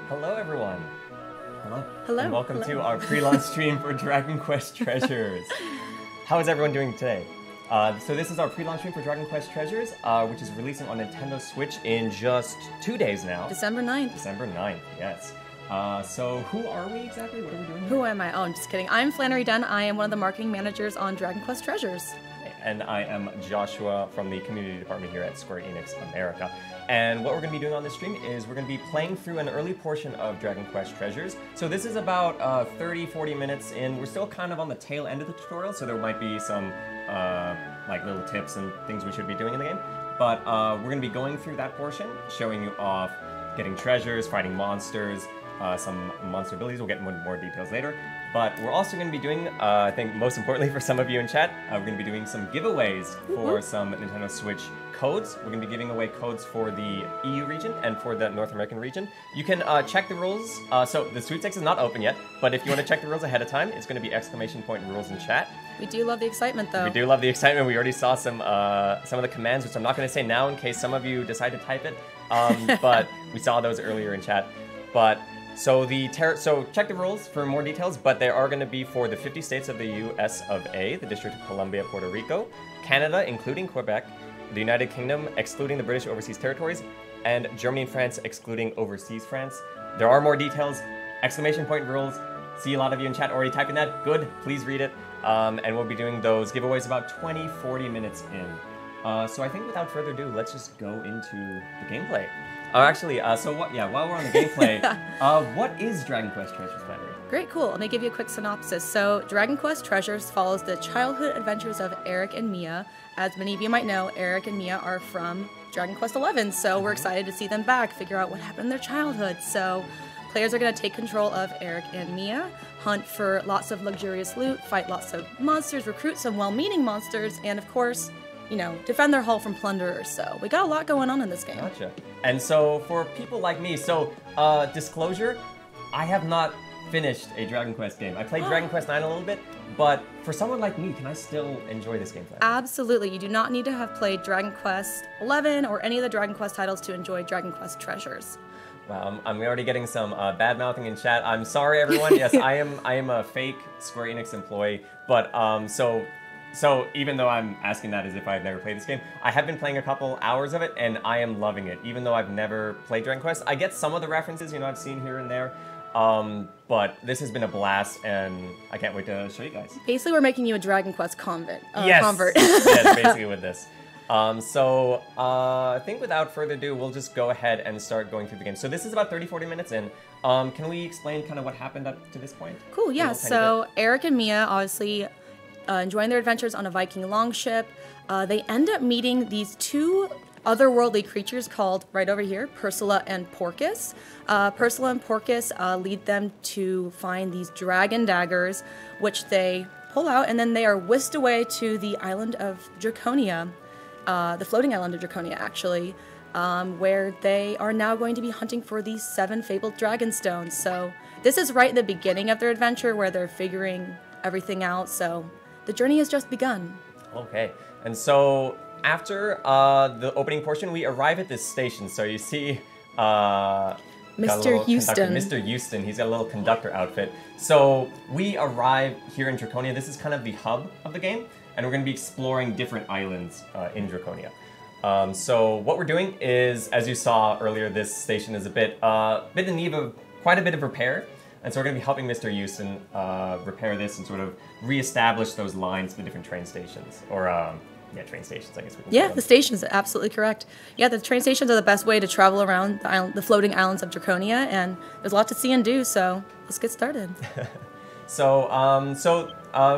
Hello, everyone. Hello. Hello. And welcome to our pre-launch stream for Dragon Quest Treasures. How is everyone doing today? So this is our pre-launch stream for Dragon Quest Treasures, which is releasing on Nintendo Switch in just 2 days now. December 9th. December 9th, yes. So who are we exactly? What are we doing here? Who am I? Oh, I'm just kidding. I'm Flannery Dunn. I am one of the marketing managers on Dragon Quest Treasures. And I am Joshua from the community department here at Square Enix America. And what we're going to be doing on this stream is we're going to be playing through an early portion of Dragon Quest Treasures. So this is about 30-40 minutes in. We're still kind of on the tail end of the tutorial, so there might be some like little tips and things we should be doing in the game. But we're going to be going through that portion, showing you off getting treasures, fighting monsters, some monster abilities. We'll get into more details later. But we're also going to be doing, I think most importantly for some of you in chat, we're going to be doing some giveaways for some Nintendo Switch codes. We're going to be giving away codes for the EU region and for the North American region. You can check the rules. So the sweepstakes is not open yet, but if you want to check the rules ahead of time, it's going to be !rules in chat. We do love the excitement, though. We do love the excitement. We already saw some of the commands, which I'm not going to say now in case some of you decide to type it. But we saw those earlier in chat. But so check the rules for more details, but they are going to be for the 50 states of the US of A, the District of Columbia, Puerto Rico, Canada, including Quebec, the United Kingdom, excluding the British Overseas Territories, and Germany and France, excluding Overseas France. There are more details, ! Rules. See a lot of you in chat already typing that. Good, please read it. And we'll be doing those giveaways about 20-40 minutes in. So I think without further ado, let's just go into the gameplay. Oh, actually, while we're on the gameplay, what is Dragon Quest Treasures, Flannery? Great, cool. Let me give you a quick synopsis. So, Dragon Quest Treasures follows the childhood adventures of Eric and Mia. As many of you might know, Eric and Mia are from Dragon Quest XI, so we're excited to see them back, figure out what happened in their childhood. So, players are going to take control of Eric and Mia, hunt for lots of luxurious loot, fight lots of monsters, recruit some well-meaning monsters, and of course, you know, defend their hull from plunderers. So we got a lot going on in this game. Gotcha. And so for people like me, disclosure, I have not finished a Dragon Quest game. I played Dragon Quest IX a little bit, but for someone like me, can I still enjoy this gameplay? Absolutely. You do not need to have played Dragon Quest XI or any of the Dragon Quest titles to enjoy Dragon Quest Treasures. Wow, I'm already getting some bad-mouthing in chat. I'm sorry, everyone. Yes, I am a fake Square Enix employee, but So even though I'm asking that as if I've never played this game, I have been playing a couple hours of it, and I am loving it. Even though I've never played Dragon Quest, I get some of the references, I've seen here and there. But this has been a blast, and I can't wait to show you guys. Basically, we're making you a Dragon Quest convert. Convert. Yes, basically with this. I think without further ado, we'll just go ahead and start going through the game. So this is about 30-40 minutes in. Can we explain kind of what happened up to this point? Cool, yeah. So Eric and Mia, obviously, enjoying their adventures on a Viking longship. They end up meeting these two otherworldly creatures called, right over here, Persula and Porcus. Persula and Porcus lead them to find these dragon daggers, which they pull out, and then they are whisked away to the island of Draconia, the floating island of Draconia, actually, where they are now going to be hunting for these 7 fabled dragon stones. So this is right in the beginning of their adventure where they're figuring everything out, so the journey has just begun. Okay, and so after the opening portion, we arrive at this station. So you see Mr. Houston. Mr. Houston, he's got a little conductor outfit. So we arrive here in Draconia. This is kind of the hub of the game, and we're going to be exploring different islands in Draconia. So what we're doing is, as you saw earlier, this station is a bit in need of quite a bit of repair. And so we're going to be helping Mr. Houston repair this and sort of reestablish those lines to the different train stations. Or, train stations, I guess we can call them. The stations, absolutely correct. Yeah, the train stations are the best way to travel around the floating islands of Draconia, and there's a lot to see and do, so let's get started.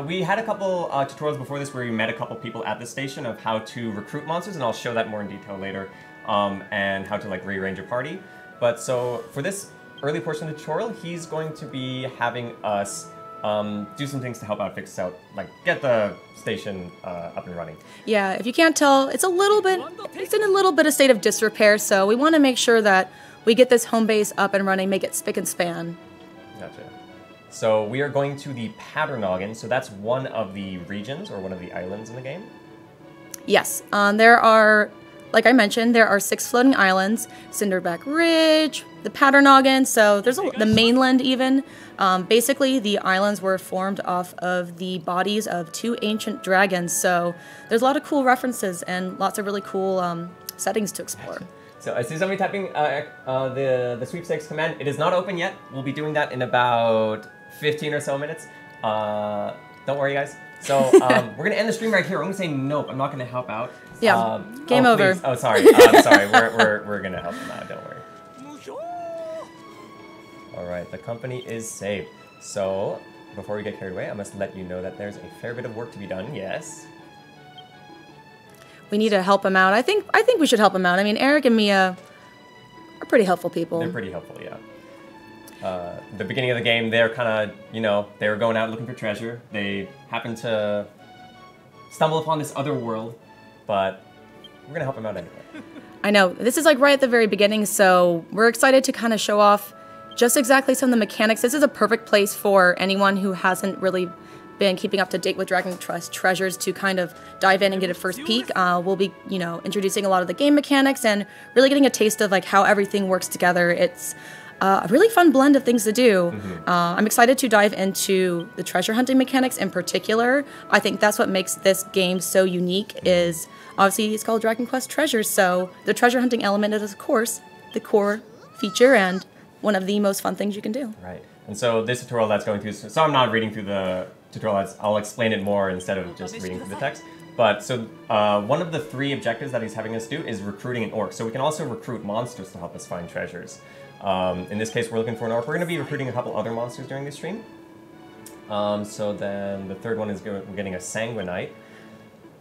We had a couple tutorials before this where we met a couple people at the station of how to recruit monsters, and I'll show that more in detail later, and how to rearrange your party. But so for this early portion of the tutorial, he's going to be having us do some things to help out, fix out, get the station up and running. Yeah, if you can't tell, it's in a little bit of state of disrepair, so we want to make sure that we get this home base up and running, make it spick and span. Gotcha. So we are going to the Paternoggin, so that's one of the regions, or one of the islands in the game? Yes, there are like I mentioned, there are 6 floating islands, Cinderback Ridge, the Paternoggin, so there's the mainland even. Basically, the islands were formed off of the bodies of 2 ancient dragons, so there's a lot of cool references and lots of really cool settings to explore. So I see somebody typing the sweepstakes command. It is not open yet. We'll be doing that in about 15 or so minutes. Don't worry, guys. So we're going to end the stream right here. I'm going to say nope. I'm not going to help out. Yeah, game over. Please. Oh, sorry. I'm sorry. We're going to help them out. Don't worry. All right. The company is saved. So before we get carried away, I must let you know that there's a fair bit of work to be done. Yes. We need to help him out. I think we should help him out. I mean, Eric and Mia are pretty helpful people. They're pretty helpful, yeah. The beginning of the game, they're kind of, they were going out looking for treasure. They happened to stumble upon this other world, but we're gonna help them out anyway. I know, this is like right at the very beginning, so we're excited to kind of show off just exactly some of the mechanics. This is a perfect place for anyone who hasn't really been keeping up to date with Dragon Quest treasures to kind of dive in and get a first peek. We'll be, introducing a lot of the game mechanics and really getting a taste of like how everything works together. It's a really fun blend of things to do. I'm excited to dive into the treasure hunting mechanics in particular. I think that's what makes this game so unique is obviously it's called Dragon Quest Treasures, so the treasure hunting element is of course the core feature and one of the most fun things you can do. Right. And so this tutorial that's going through, so I'm not reading through the tutorial, I'll explain it more instead of just reading through the text. But so one of the 3 objectives that he's having us do is recruiting an orc. So we can also recruit monsters to help us find treasures. In this case, we're looking for an orc. We're going to be recruiting a couple other monsters during this stream. So then the 3rd one is we're getting a Sanguinite.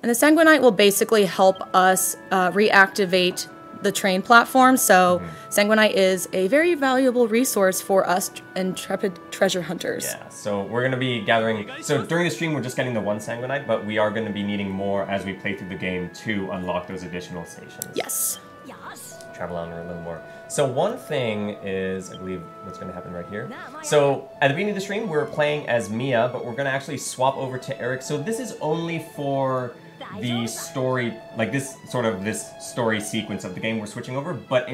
And the Sanguinite will basically help us reactivate the train platform. So Sanguinite is a very valuable resource for us intrepid treasure hunters. Yeah, so we're going to be gathering... So during the stream, we're just getting the 1 Sanguinite, but we are going to be needing more as we play through the game to unlock those additional stations. Yes. Travel on a little more. So one thing is, I believe, what's going to happen right here. So at the beginning of the stream, we're playing as Mia, but we're going to actually swap over to Eric. So this is only for the story, like this story sequence of the game we're switching over, but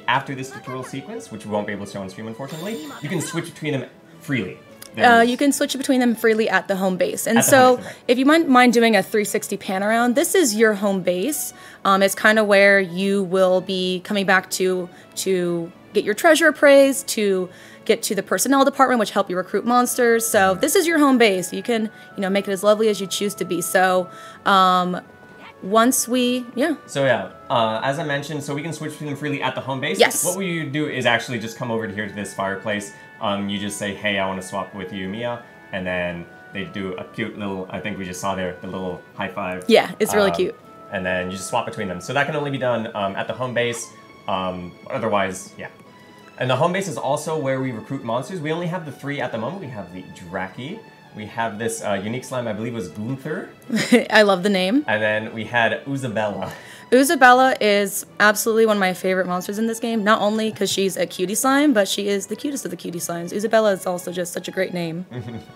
after this tutorial sequence, which we won't be able to show on stream unfortunately, you can switch between them freely. You can switch between them freely at the home base. And so if you mind doing a 360 pan around, this is your home base. It's kind of where you will be coming back to get your treasure appraised, to get to the personnel department, which help you recruit monsters. So this is your home base. You can, make it as lovely as you choose to be. So once we, So as I mentioned, so we can switch between them freely at the home base. Yes. What we do is actually just come over here to this fireplace. You just say, hey, I want to swap with you, Mia. And then they do a cute little, I think we just saw there, the little high five. Yeah, it's really cute. And then you just swap between them. So that can only be done at the home base. Otherwise, yeah. And the home base is also where we recruit monsters. We only have the 3 at the moment. We have the Draki. We have this unique slime, I believe was Gunther. I love the name. And then we had Uzabella. Uzabella is absolutely one of my favorite monsters in this game. Not only because she's a cutie slime, but she is the cutest of the cutie slimes. Uzabella is also just such a great name.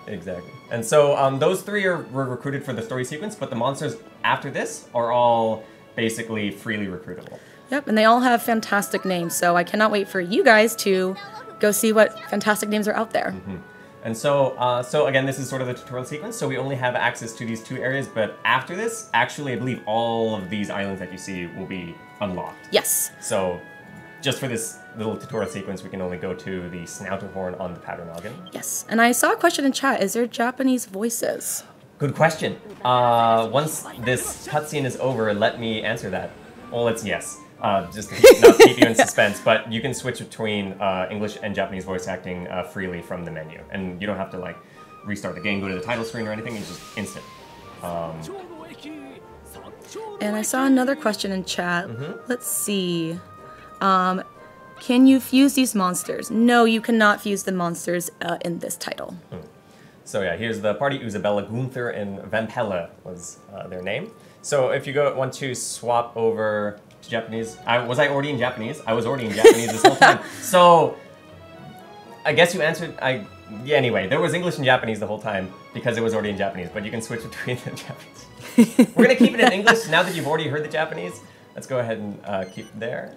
Exactly. And so those 3 were recruited for the story sequence, but the monsters after this are all basically freely recruitable. Yep, and they all have fantastic names, so I cannot wait for you guys to go see what fantastic names are out there. And so, again, this is sort of the tutorial sequence, so we only have access to these 2 areas, but after this, actually, I believe all of these islands that you see will be unlocked. Yes. So, just for this little tutorial sequence, we can only go to the Snouterhorn on the Paternoggin. Yes, and I saw a question in chat, is there Japanese voices? Good question. Once this cutscene is over, let me answer that. Well, it's yes. Just to not keep you in suspense, but you can switch between English and Japanese voice acting freely from the menu, and you don't have to like restart the game, go to the title screen or anything. It's just instant. And I saw another question in chat. Let's see. Can you fuse these monsters? No, you cannot fuse the monsters in this title. So yeah, here's the party. Uzabella, Gunther, and Vampella was their name. So if you want to swap over to Japanese, was I already in Japanese? I was already in Japanese this whole time. So I guess you answered. Yeah. Anyway, there was English and Japanese the whole time because it was already in Japanese. But you can switch between the Japanese. We're gonna keep it in English now that you've already heard the Japanese. let's go ahead and keep there.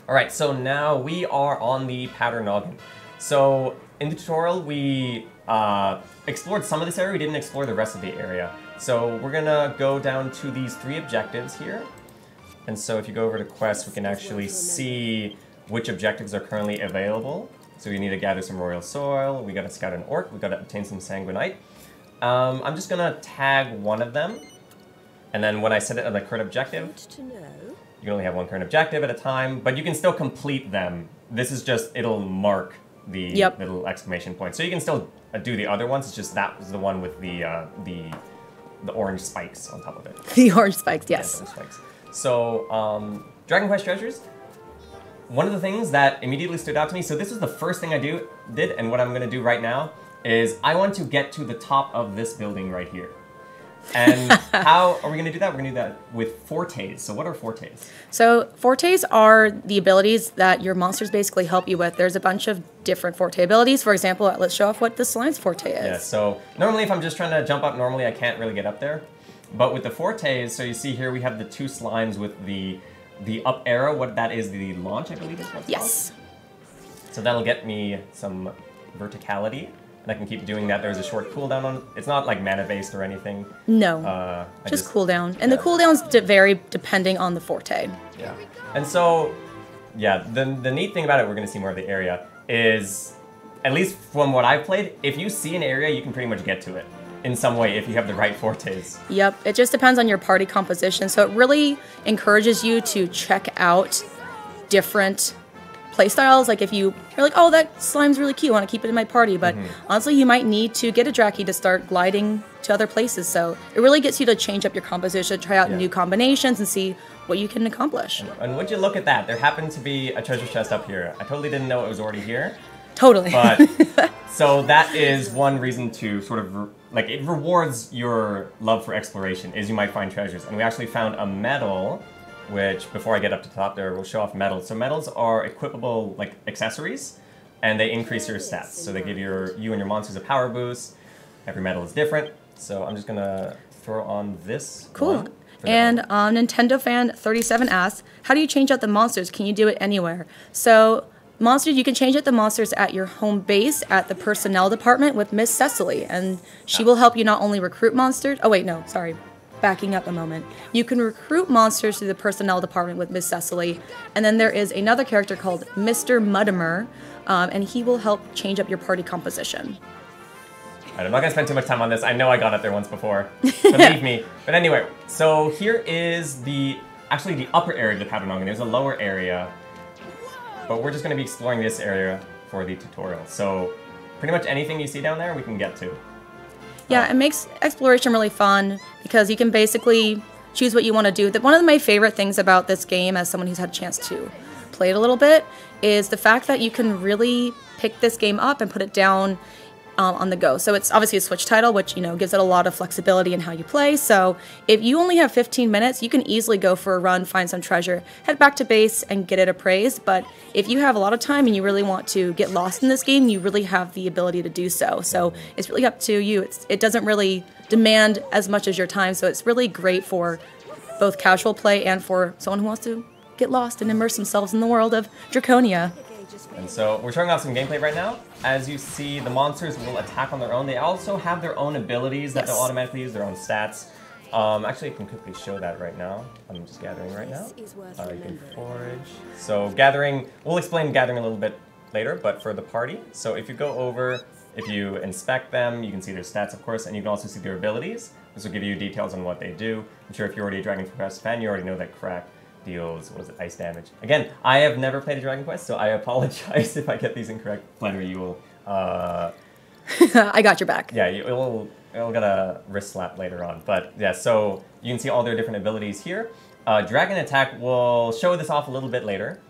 All right, so now we are on the Powder Noggin. So in the tutorial, we explored some of this area. We didn't explore the rest of the area. So we're gonna go down to these 3 objectives here. And so if you go over to quests, we can actually see which objectives are currently available. So we need to gather some royal soil, we gotta scout an orc, we gotta obtain some sanguinite. I'm just gonna tag one of them. And then when I set it on the current objective, you can only have one current objective at a time, but you can still complete them. This is just, it'll mark the little exclamation point. So you can still do the other ones, it's just that was the one with the orange spikes on top of it. The orange spikes, yes. Yeah, spikes. So, Dragon Quest Treasures, one of the things that immediately stood out to me, so this is the first thing I did, and what I'm going to do right now is I want to get to the top of this building right here. And how are we going to do that? We're going to do that with fortes. So what are fortes? So fortes are the abilities that your monsters basically help you with. There's a bunch of different forte abilities. For example, let's show off what the slime's forte is. Yeah, so normally if I'm just trying to jump up, normally I can't really get up there. But with the fortes, so you see here we have the 2 slimes with the up arrow. What that is, the launch, I believe is what's yes. called. So that'll get me some verticality. And I can keep doing that. There's a short cooldown on it. It's not like mana based or anything. No, just cooldown. And the cooldowns vary depending on the forte. Yeah. And so, yeah, the neat thing about it, we're going to see more of the area, is, at least from what I've played, if you see an area, you can pretty much get to it in some way if you have the right fortes. Yep, it just depends on your party composition. So it really encourages you to check out different playstyles. Like if you're like, oh, that slime's really cute, I want to keep it in my party. But honestly, you might need to get a Draki to start gliding to other places. So it really gets you to change up your composition, try out new combinations, and see what you can accomplish. And would you look at that? There happened to be a treasure chest up here. I totally didn't know it was already here. Totally. But so that is one reason to sort of like it rewards your love for exploration, is you might find treasures. And we actually found a medal, which before I get up to the top there, we'll show off medals. So medals are equipable like accessories, and they increase your stats. So they give you and your monsters a power boost. Every medal is different. So I'm just gonna throw on this. Cool. And Nintendo Fan 37 asks, how do you change out the monsters? Can you do it anywhere? So monsters, you can change out the monsters at your home base at the personnel department with Miss Cecily, and she will help you not only recruit monsters. Oh wait, no, sorry. Backing up a moment. You can recruit monsters through the personnel department with Miss Cecily, and then there is another character called Mr. Muddimer, and he will help change up your party composition. I'm not gonna spend too much time on this. I know I got up there once before. Believe me. But anyway, so here is actually the upper area of the Powder Noggin. There's a lower area, but we're just gonna be exploring this area for the tutorial. So pretty much anything you see down there, we can get to. Yeah, it makes exploration really fun because you can basically choose what you want to do. One of my favorite things about this game, as someone who's had a chance to play it a little bit, is the fact that you can really pick this game up and put it down on the go. So it's obviously a Switch title, which, gives it a lot of flexibility in how you play. So if you only have 15 minutes, you can easily go for a run, find some treasure, head back to base, and get it appraised. But if you have a lot of time and you really want to get lost in this game, you really have the ability to do so. So it's really up to you. It doesn't really demand as much as your time, so it's really great for both casual play and for someone who wants to get lost and immerse themselves in the world of Draconia. And so we're showing off some gameplay right now. As you see, the monsters will attack on their own. They also have their own abilities that they'll automatically use, their own stats. Actually, I can quickly show that right now. I'm just gathering right now. You can forage. So gathering, we'll explain gathering a little bit later, but for the party. So if you go over, if you inspect them, you can see their stats, of course, and you can also see their abilities. This will give you details on what they do. I'm sure if you're already a Dragon Quest fan, you already know that crack deals, ice damage. Again, I have never played a Dragon Quest, so I apologize if I get these incorrect. Flannery, you will... I got your back. Yeah, it'll get a wrist slap later on. But yeah, so you can see all their different abilities here. Dragon Attack will show this off a little bit later.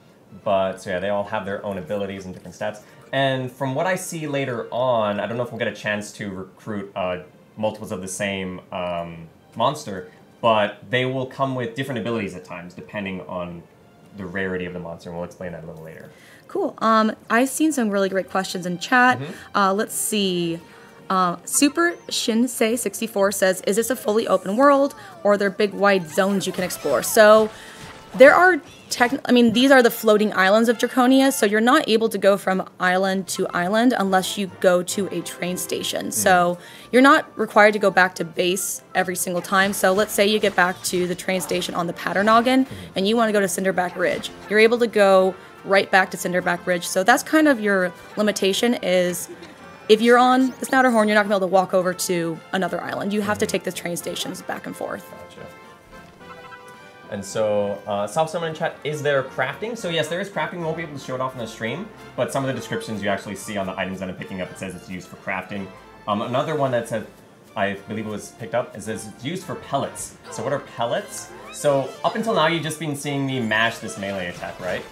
But, so yeah, they all have their own abilities and different stats. And from what I see later on, I don't know if we'll get a chance to recruit multiples of the same monster, but they will come with different abilities at times, depending on the rarity of the monster, and we'll explain that a little later. Cool. I've seen some really great questions in chat. Let's see. Super Shinsei64 says, is this a fully open world, or are there big wide zones you can explore? So there are these are the floating islands of Draconia, so you're not able to go from island to island unless you go to a train station. So you're not required to go back to base every single time. So let's say you get back to the train station on the Patternoggin and you want to go to Cinderback Ridge. You're able to go right back to Cinderback Ridge. So that's kind of your limitation is if you're on the Snouterhorn, you're not going to be able to walk over to another island. You have to take the train stations back and forth. Gotcha. And so, someone in chat, is there crafting? So yes, there is crafting. We won't be able to show it off in the stream, but some of the descriptions you actually see on the items that I'm picking up, it says it's used for crafting. Another one that said, I believe it was picked up, it says it's used for pellets. So what are pellets? So up until now, you've just been seeing me mash this melee attack, right?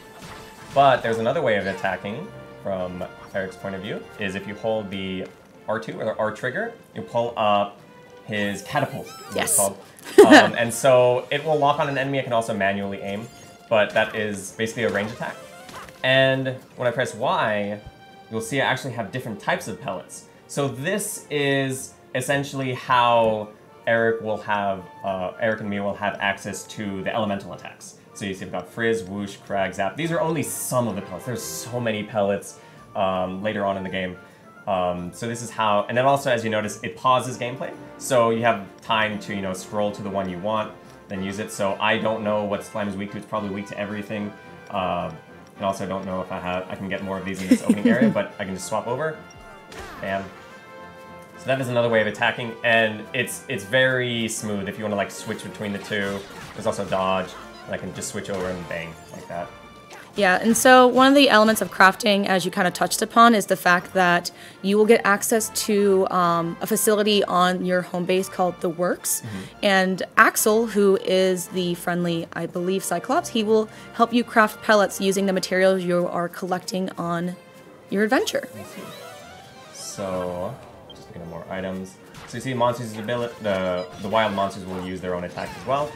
But there's another way of attacking from Eric's point of view, is if you hold the R2 or the R trigger, you pull up his catapult, yes. It's called. And so it will lock on an enemy. I can also manually aim, but that is basically a range attack. And when I press Y, you'll see I actually have different types of pellets. So this is essentially how Eric and Mia will have access to the elemental attacks. So you see I've got Frizz, Whoosh, Crag, Zap. These are only some of the pellets. There's so many pellets later on in the game. So this is how, and then also as you notice, it pauses gameplay. So you have time to, scroll to the one you want, then use it. So I don't know what slime is weak to. It's probably weak to everything. And also I don't know if I can get more of these in this opening area, but I can just swap over. Bam. So that is another way of attacking, and it's very smooth if you want to switch between the two. There's also dodge, and I can just switch over and bang like that. Yeah, and so one of the elements of crafting, as you kind of touched upon, is the fact that you will get access to a facility on your home base called The Works. And Axel, who is the friendly, I believe, Cyclops, he will help you craft pellets using the materials you are collecting on your adventure. So, just looking at more items. So you see monsters' ability, the wild monsters will use their own attacks as well.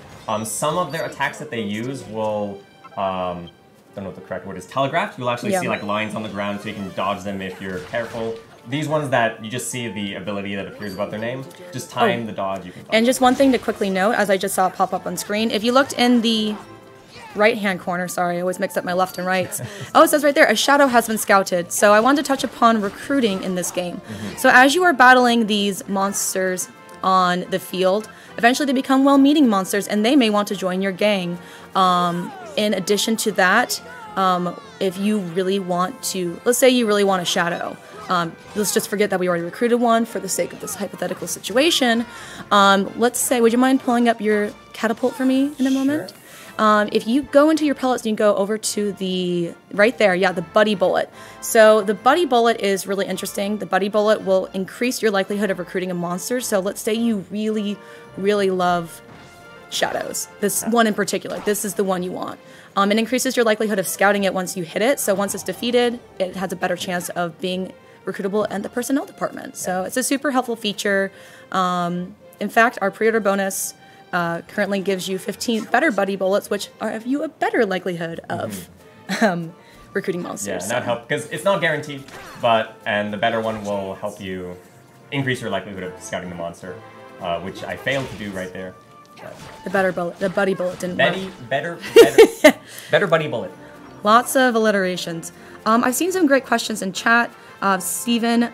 Some of their attacks that they use will... don't know what the correct word is, telegraphed. You'll actually see lines on the ground so you can dodge them if you're careful. These ones that you just see the ability that appears above their name, just time the dodge, you can dodge. And just one thing to quickly note, as I just saw it pop up on screen, if you looked in the right-hand corner, sorry, I always mix up my left and right. Oh, it says right there, a shadow has been scouted. So I wanted to touch upon recruiting in this game. So as you are battling these monsters on the field, eventually they become well-meaning monsters and they may want to join your gang. In addition to that, if you really want to, let's say you really want a shadow, let's just forget that we already recruited one for the sake of this hypothetical situation. Let's say, would you mind pulling up your catapult for me in a moment? Sure. If you go into your pellets and you go over to the, right there, the buddy bullet. So the buddy bullet is really interesting. The buddy bullet will increase your likelihood of recruiting a monster. So let's say you really, really love shadows. This one in particular, this is the one you want. It increases your likelihood of scouting it once you hit it. So once it's defeated, it has a better chance of being recruitable in the personnel department. So it's a super helpful feature. In fact, our pre-order bonus currently gives you 15 better buddy bullets, which give you a better likelihood of recruiting monsters. Yeah, and that helps because it's not guaranteed, and the better one will help you increase your likelihood of scouting the monster, which I failed to do right there. The buddy bullet didn't work. Better buddy bullet. Lots of alliterations. I've seen some great questions in chat. Steven,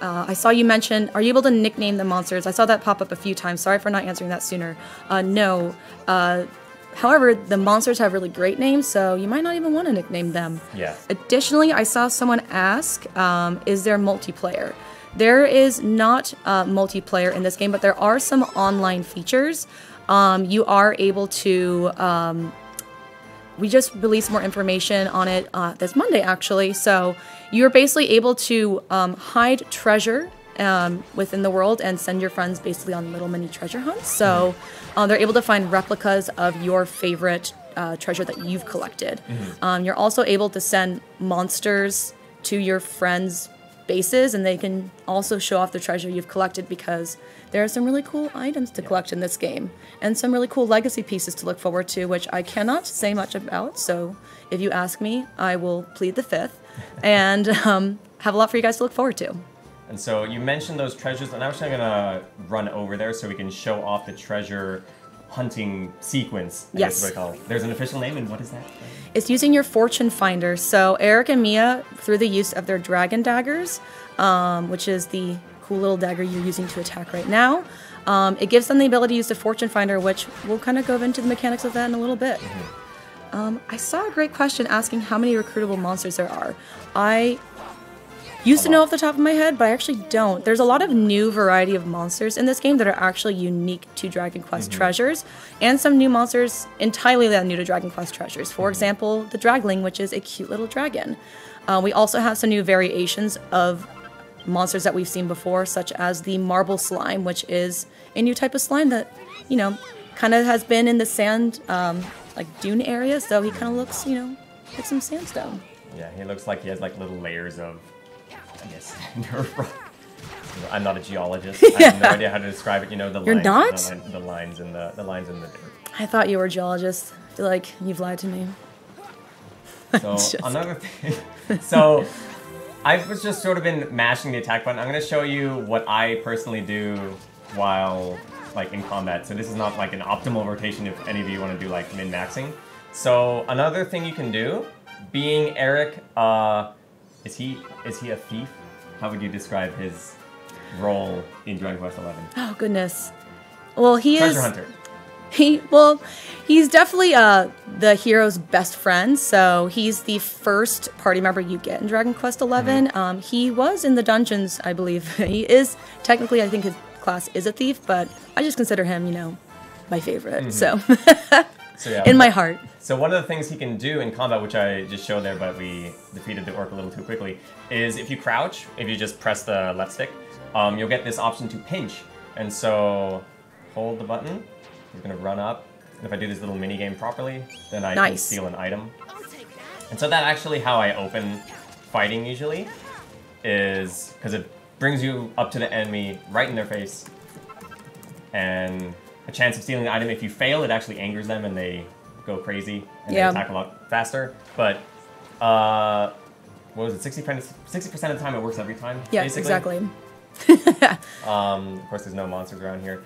I saw you mention, are you able to nickname the monsters? I saw that pop up a few times. Sorry for not answering that sooner. No. However, the monsters have really great names, so you might not even want to nickname them. Yeah. Additionally, I saw someone ask, is there multiplayer? There is not multiplayer in this game, but there are some online features. You are able to... we just released more information on it this Monday, actually. So you're basically able to hide treasure within the world and send your friends basically on little mini treasure hunts. So they're able to find replicas of your favorite treasure that you've collected. You're also able to send monsters to your friends' bases, and they can also show off the treasure you've collected because there are some really cool items to collect in this game and some really cool legacy pieces to look forward to, which I cannot say much about. So if you ask me, I will plead the fifth and have a lot for you guys to look forward to. And so you mentioned those treasures, and I'm actually gonna run over there so we can show off the treasure hunting sequence. I guess is what I call it. There's an official name, and what is that? It's using your fortune finder. So Eric and Mia, through the use of their dragon daggers, which is the cool little dagger you're using to attack right now, it gives them the ability to use the fortune finder, which we'll kind of go into the mechanics of that in a little bit. I saw a great question asking how many recruitable monsters there are. I used to know off the top of my head, but I actually don't. There's a lot of new variety of monsters in this game that are actually unique to Dragon Quest treasures, and some new monsters entirely that are new to Dragon Quest treasures. For example, the Dragling, which is a cute little dragon. We also have some new variations of monsters that we've seen before, such as the Marble Slime, which is a new type of slime that, you know, kind of has been in the sand, like dune area, so he kind of looks, you know, like some sandstone. Yeah, he looks like he has like little layers of, I guess, I'm not a geologist. I have no idea how to describe it. You know, the You're lines, not? the lines in the lines in the dirt. I thought you were a geologist. I feel like you've lied to me. So another thing. So I was just sort of been mashing the attack button. I'm going to show you what I personally do while like in combat. So this is not like an optimal rotation if any of you want to do like min-maxing. So another thing you can do, being Eric, is he a thief? How would you describe his role in Dragon Quest XI? Oh goodness. Well, he Treasure is. hunter. He's definitely the hero's best friend. So he's the first party member you get in Dragon Quest XI. He was in the dungeons, I believe. He is technically, I think his class is a thief, but I just consider him, you know, my favorite. So, Yeah, in my heart. So one of the things he can do in combat, which I just showed there, but we defeated the orc a little too quickly, is if you crouch, if you just press the left stick, you'll get this option to pinch. And so hold the button. You're gonna run up, and if I do this little mini game properly, then I can steal an item. And so that's actually how I open fighting usually, is because it brings you up to the enemy right in their face, and a chance of stealing the item. If you fail, it actually angers them and they go crazy and they attack a lot faster. But what was it? 60% of the time it works every time. Yeah, basically. exactly. Of course, there's no monsters around here,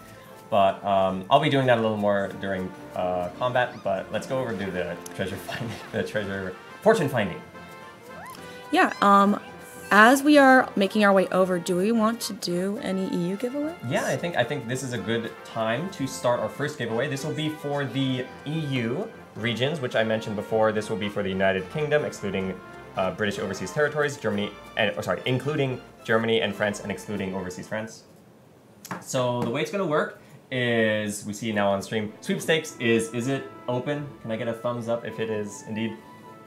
but I'll be doing that a little more during combat. But let's go over to the treasure finding, the treasure fortune finding. Yeah. As we are making our way over, do we want to do any EU giveaways? Yeah, I think this is a good time to start our first giveaway. This will be for the EU regions, which I mentioned before. This will be for the United Kingdom, excluding British overseas territories, including Germany and France, and excluding overseas France. So the way it's going to work is, we see now on stream, sweepstakes is it open? Can I get a thumbs up if it is indeed?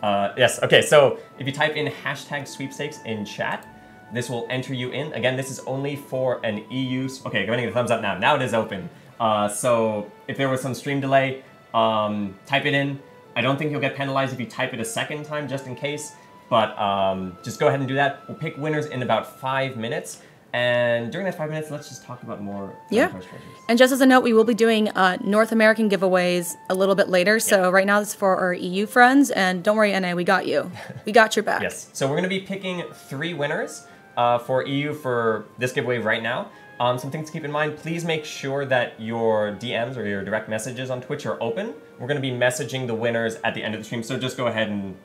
Yes, okay, so if you type in hashtag sweepstakes in chat, this will enter you in. Again, this is only for an EU, okay, going to get a thumbs up now. Now it is open. So if there was some stream delay, type it in. I don't think you'll get penalized if you type it a second time, just in case, but just go ahead and do that. We'll pick winners in about 5 minutes. And during that 5 minutes, let's just talk about more treasures. And just as a note, we will be doing North American giveaways a little bit later. So right now, this is for our EU friends. And don't worry, NA, we got you. We got your back. Yes. So we're going to be picking 3 winners for EU for this giveaway right now. Some things to keep in mind. Please make sure that your DMs or your direct messages on Twitch are open. We're going to be messaging the winners at the end of the stream. So just go ahead and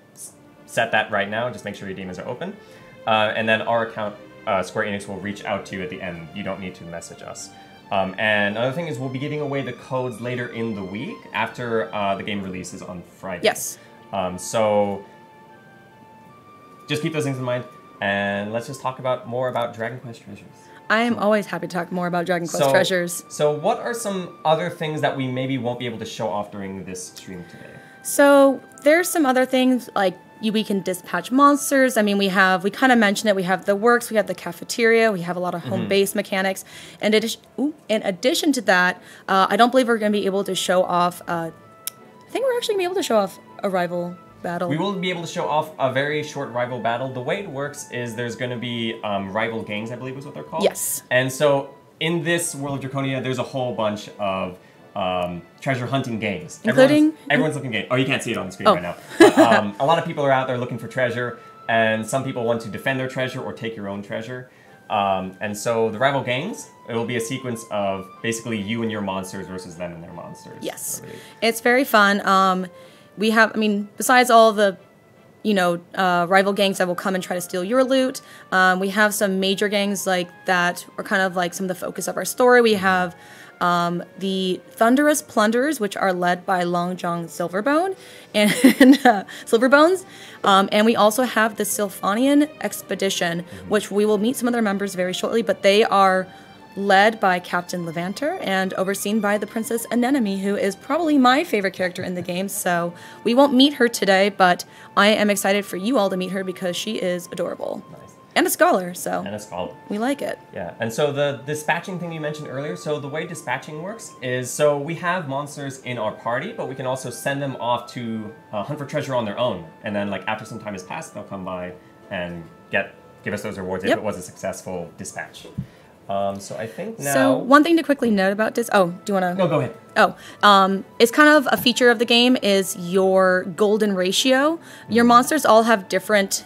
set that right now. Just make sure your DMs are open. And then our account, Square Enix, will reach out to you at the end. You don't need to message us. And another thing is we'll be giving away the codes later in the week after the game releases on Friday. Yes. So just keep those things in mind, and let's just talk more about Dragon Quest treasures. I am always happy to talk more about Dragon Quest treasures. So what are some other things that we maybe won't be able to show off during this stream today? So there's some other things like we can dispatch monsters. I mean, we kind of mentioned it. We have the works, we have the cafeteria, we have a lot of home base mechanics. And in addition to that, I don't believe we're going to be able to show off. I think we're actually going to be able to show off a rival battle. We will be able to show off a very short rival battle. The way it works is there's going to be rival gangs, I believe is what they're called. Yes. And so in this world of Draconia, there's a whole bunch of treasure hunting gangs. Including? Everyone's looking game. Oh, you can't see it on the screen right now. But, a lot of people are out there looking for treasure, and some people want to defend their treasure or take your own treasure. And so the rival gangs, it will be a sequence of basically you and your monsters versus them and their monsters. Yes. It's very fun. We have, I mean, besides all the, rival gangs that will come and try to steal your loot, we have some major gangs like that are kind of like some of the focus of our story. We have the Thunderous Plunderers, which are led by Long John Silverbone and Silverbones, and we also have the Sylphonian Expedition, which we will meet some of their members very shortly, but they are led by Captain Levanter and overseen by the Princess Anemone, who is probably my favorite character in the game. So we won't meet her today, but I am excited for you all to meet her because she is adorable. Nice. And a scholar, so. And a scholar. We like it. Yeah, and so the dispatching thing you mentioned earlier, so the way dispatching works is, so we have monsters in our party, but we can also send them off to hunt for treasure on their own. And then like after some time has passed, they'll come by and give us those rewards if it was a successful dispatch. So I think now... So one thing to quickly note about this... Oh, do you want to... No, go ahead. Oh, it's kind of a feature of the game is your golden ratio. Your monsters all have different,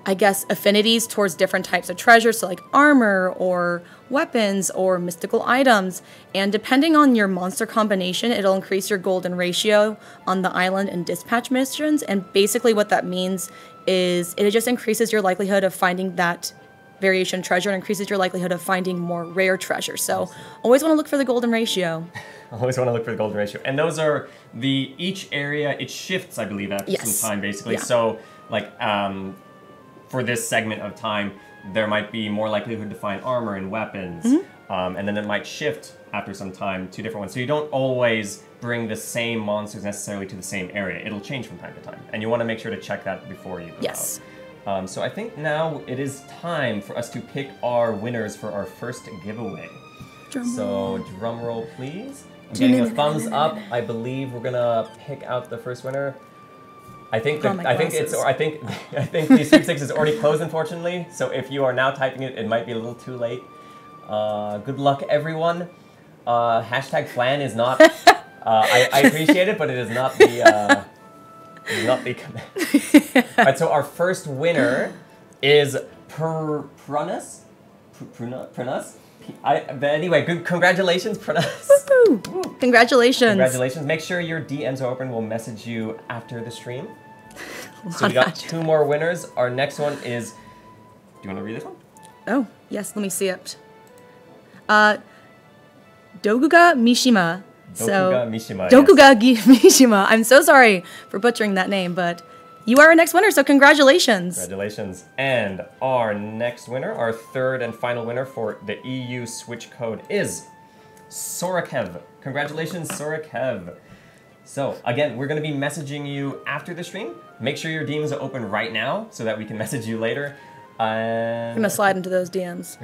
I guess, affinities towards different types of treasure. So like armor or weapons or mystical items. And depending on your monster combination, it'll increase your golden ratio on the island and dispatch missions. And basically what that means is it just increases your likelihood of finding that variation treasure and increases your likelihood of finding more rare treasure. So always want to look for the golden ratio. Always want to look for the golden ratio. And those are each area, it shifts, I believe, after some time, basically. Yeah. So, like, for this segment of time, there might be more likelihood to find armor and weapons. And then it might shift after some time to different ones. So you don't always bring the same monsters necessarily to the same area. It'll change from time to time. And you want to make sure to check that before you go out. So I think now it is time for us to pick our winners for our first giveaway. So drum roll, please. I'm getting a thumbs up. I believe we're gonna pick out the first winner. I think the sweepstakes is already closed, unfortunately. So if you are now typing it, it might be a little too late. Good luck, everyone. Hashtag flan is not. I appreciate it, but it is not the. Not the command. Alright, so our first winner is Prunus. But anyway, good. Congratulations, Prunus. Woo-hoo. Congratulations. Congratulations. Make sure your DMs are open. We'll message you after the stream. So we got 2 more winners. Our next one is. Do you want to read this one? Oh yes, let me see it. Dokuga Mishima. Dokuga Mishima. I'm so sorry for butchering that name, but you are our next winner, so congratulations. Congratulations. And our next winner, our third and final winner for the EU switch code is Sorakev. Congratulations, Sorakev. So, again, we're going to be messaging you after the stream. Make sure your DMs are open right now so that we can message you later. I'm going to slide into those DMs.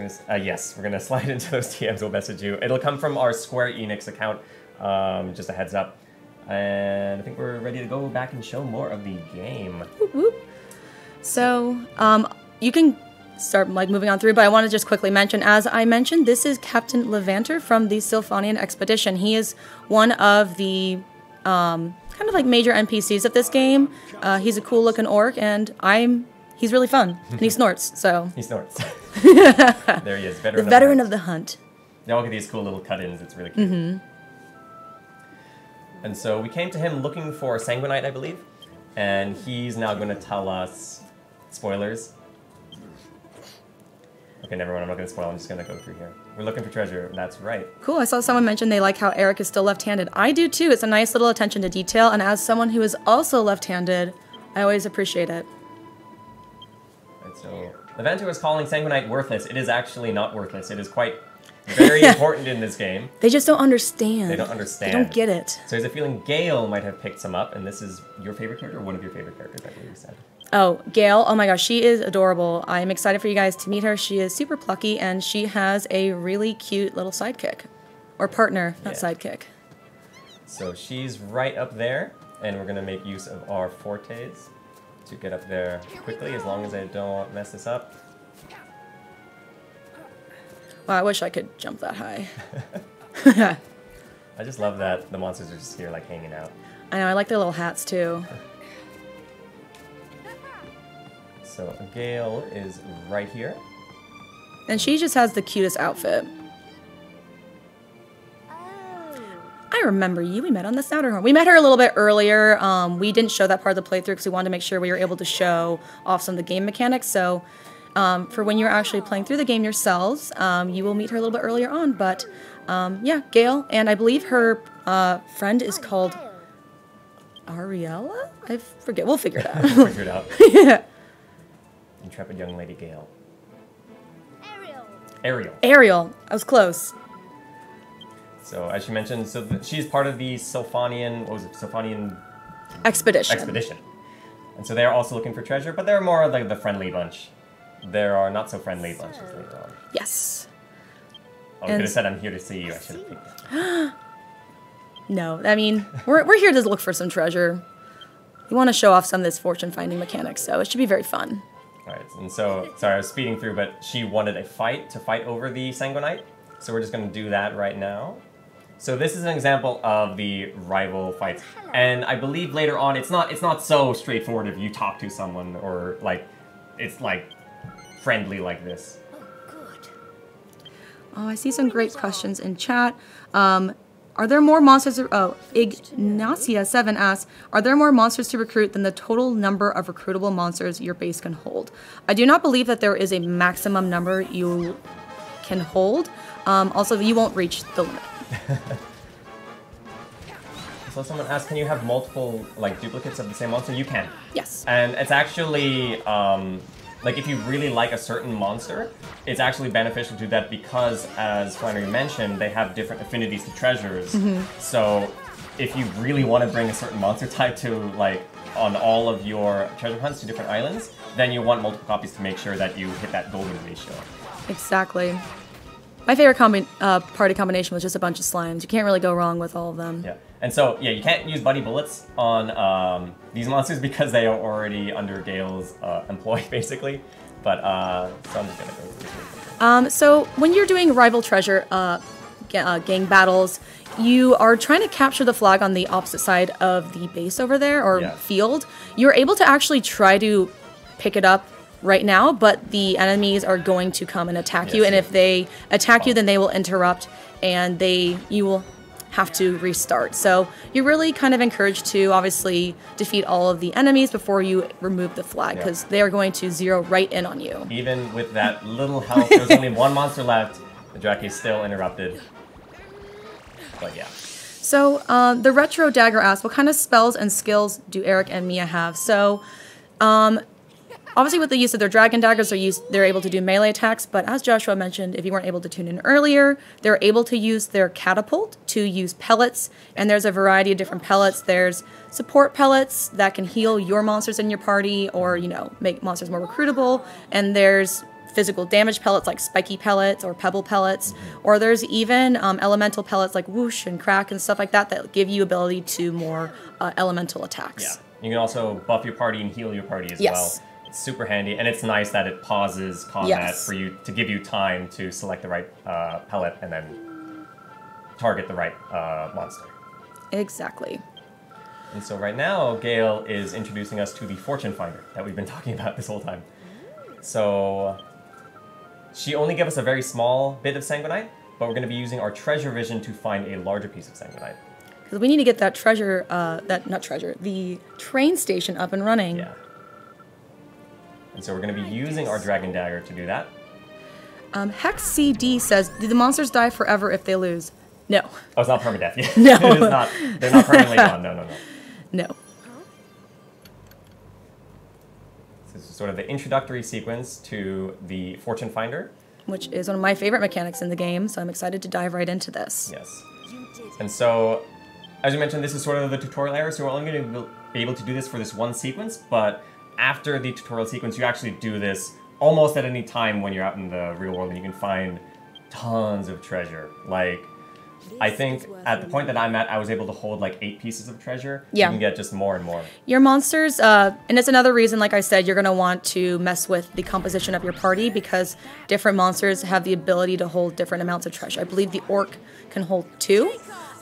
Yes, we're going to slide into those DMs. We'll message you. It'll come from our Square Enix account. Just a heads up. And I think we're ready to go back and show more of the game. Whoop, whoop. So, you can start moving on through, but I want to just quickly mention, as I mentioned, this is Captain Levanter from the Sylphonian Expedition. He is one of the kind of like major NPCs of this game. He's a cool looking orc, and he's really fun, and he snorts, so. He snorts. There he is, the veteran of the hunt. Now look at these cool little cut-ins, it's really cute. And so we came to him looking for Sanguinite, I believe, and he's now going to tell us spoilers. Okay, never mind, I'm not going to spoil, I'm just going to go through here. We're looking for treasure, that's right. Cool, I saw someone mention they like how Eric is still left-handed. I do too, it's a nice little attention to detail, and as someone who is also left-handed, I always appreciate it. Right, so Levanter was calling Sanguinite worthless. It is actually not worthless, it is quite very important in this game. They just don't understand. They don't understand. They don't get it. So there's a feeling Gale might have picked some up, and this is your favorite character, or one of your favorite characters, I believe you said. Oh, Gale. Oh my gosh, she is adorable. I'm excited for you guys to meet her. She is super plucky, and she has a really cute little sidekick. Or partner, not sidekick. So she's right up there, and we're going to make use of our fortes to get up there quickly, as long as I don't mess this up. Wow, I wish I could jump that high. I just love that the monsters are just here, like, hanging out. I know, I like their little hats, too. So Gale is right here. And she just has the cutest outfit. I remember you. We met on the Snouterhorn. We met her a little bit earlier. We didn't show that part of the playthrough because we wanted to make sure we were able to show off some of the game mechanics. So for when you're actually playing through the game yourselves, you will meet her a little bit earlier on. But yeah, Gale. And I believe her friend is called Ariella? I forget. We'll figure it out. We'll figure it out. Yeah. Intrepid young lady Gale. Ariel. Ariel. I was close. So as she mentioned, she's part of the Sylphanian, what was it, Sylphanian Expedition. And so they're also looking for treasure, but they're more like the friendly bunch. There are not so friendly bunches later on. Yes. I could have said I'm here to see you. I should have picked that. No, I mean, we're here to look for some treasure. We want to show off some of this fortune-finding mechanics, so it should be very fun. All right, and so, sorry, I was speeding through, but she wanted a fight to fight over the Sanguinite. So we're just going to do that right now. So this is an example of the rival fights. And I believe later on, it's not so straightforward if you talk to someone or, like, it's, like, friendly like this. Oh, I see some great questions in chat. Are there more monsters? Ignacia7 asks, are there more monsters to recruit than the total number of recruitable monsters your base can hold? I do not believe that there is a maximum number you can hold. Also, you won't reach the limit. So someone asked, can you have multiple like duplicates of the same monster? You can. Yes. And it's actually like if you really like a certain monster, it's actually beneficial to do that because, as Flannery mentioned, they have different affinities to treasures. So if you really want to bring a certain monster type to like on all of your treasure hunts to different islands, then you want multiple copies to make sure that you hit that golden ratio. Exactly. My favorite party combination was just a bunch of slimes. You can't really go wrong with all of them. Yeah. And so, yeah, you can't use buddy bullets on these monsters because they are already under Gale's employ, basically. But so I'm just going to go through this. So when you're doing rival treasure gang battles, you are trying to capture the flag on the opposite side of the base over there, or field. You're able to actually try to pick it up right now, but the enemies are going to come and attack you, and if they attack you, then they will interrupt, and you will have to restart. So you're really kind of encouraged to obviously defeat all of the enemies before you remove the flag, because they are going to zero right in on you. Even with that little health, there's only one monster left. The Drake is still interrupted. But yeah. So the Retro Dagger asks, what kind of spells and skills do Eric and Mia have? So obviously, with the use of their Dragon Daggers, they're able to do melee attacks, but as Joshua mentioned, if you weren't able to tune in earlier, they're able to use their Catapult to use pellets, and there's a variety of different pellets. There's support pellets that can heal your monsters in your party or, you know, make monsters more recruitable, and there's physical damage pellets like spiky pellets or pebble pellets, or there's even elemental pellets like whoosh and crack and stuff like that that give you ability to more elemental attacks. Yeah, you can also buff your party and heal your party as well. It's super handy, and it's nice that it pauses combat for you to give you time to select the right pellet and then target the right monster. Exactly. And so right now, Gale is introducing us to the Fortune Finder that we've been talking about this whole time. So she only gave us a very small bit of Sanguinite, but we're going to be using our treasure vision to find a larger piece of Sanguinite. Because we need to get that treasure, the train station up and running. Yeah. And so we're going to be using our Dragon Dagger to do that. Hex CD says, do the monsters die forever if they lose? No. Oh, it's not permadeath. Yeah. No. It is not. They're not permanently gone. No. No. This is sort of the introductory sequence to the Fortune Finder. Which is one of my favorite mechanics in the game, so I'm excited to dive right into this. Yes. And so, as you mentioned, this is sort of the tutorial area, so we're only going to be able to do this for this one sequence, but after the tutorial sequence, you actually do this almost at any time when you're out in the real world, and you can find tons of treasure. Like, I think at the point that I'm at, I was able to hold like 8 pieces of treasure. Yeah. You can get just more and more. Your monsters, and it's another reason, like I said, you're going to want to mess with the composition of your party, because different monsters have the ability to hold different amounts of treasure. I believe the orc can hold 2.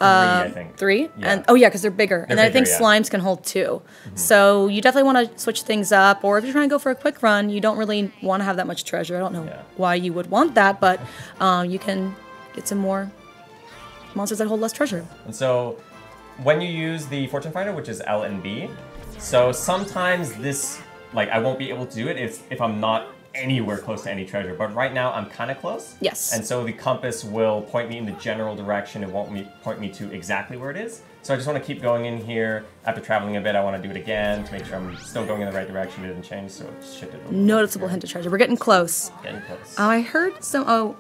I think. 3? Yeah. And oh yeah, because they're bigger. And then I think bigger, slimes can hold 2. So you definitely want to switch things up. Or if you're trying to go for a quick run, you don't really want to have that much treasure. I don't know why you would want that, but you can get some more monsters that hold less treasure. And so when you use the fortune finder, which is L and B, so sometimes this, like, I won't be able to do it if I'm not anywhere close to any treasure, but right now I'm kind of close. Yes. And so the compass will point me in the general direction. It won't point me to exactly where it is. So I just want to keep going in here. After traveling a bit, I want to do it again to make sure I'm still going in the right direction. It didn't change, so it shifted a little. Noticeable hint of treasure. We're getting close. Getting close. I heard some.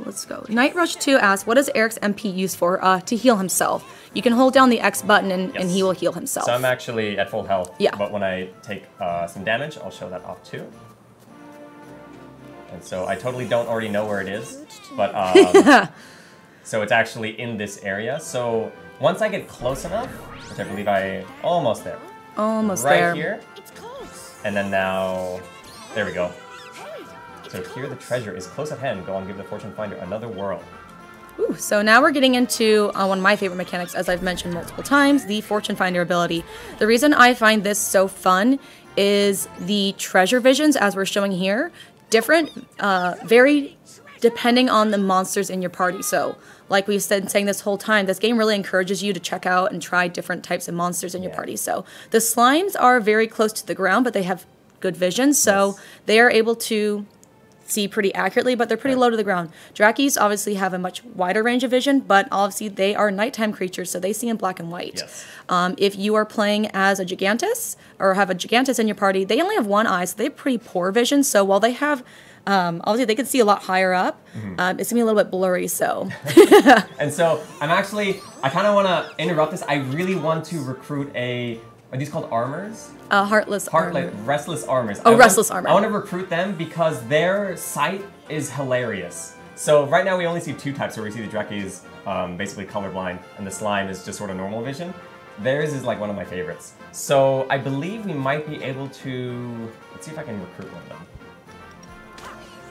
Let's go. Night Rush 2 asks, what is Eric's MP used for? To heal himself. You can hold down the X button and he will heal himself. So I'm actually at full health. Yeah. But when I take some damage, I'll show that off too. And so I totally don't already know where it is, but so it's actually in this area. So once I get close enough, which I believe almost there. Almost right there. Right here. And then now, there we go. So here the treasure is close at hand. Go and give the fortune finder another whirl. Ooh, so now we're getting into one of my favorite mechanics, as I've mentioned multiple times, the fortune finder ability. The reason I find this so fun is the treasure visions, as we're showing here, different, very depending on the monsters in your party. So like we've been saying this whole time, this game really encourages you to check out and try different types of monsters in your party. So the slimes are very close to the ground, but they have good vision, so they are able to see pretty accurately, but they're pretty low to the ground. Drakies obviously have a much wider range of vision, but obviously they are nighttime creatures, so they see in black and white. Yes. If you are playing as a Gigantus, or have a Gigantus in your party, they only have one eye, so they have pretty poor vision, so while they have, obviously they can see a lot higher up, it's going to be a little bit blurry, so. And so, I kind of want to interrupt this. I really want to recruit are these called armors? Restless armors. Oh, restless armor. I want to recruit them because their sight is hilarious. So right now we only see 2 types, where we see the Drakies basically colorblind, and the slime is just sort of normal vision. Theirs is like one of my favorites. So I believe we might be able to, let's see if I can recruit one of them.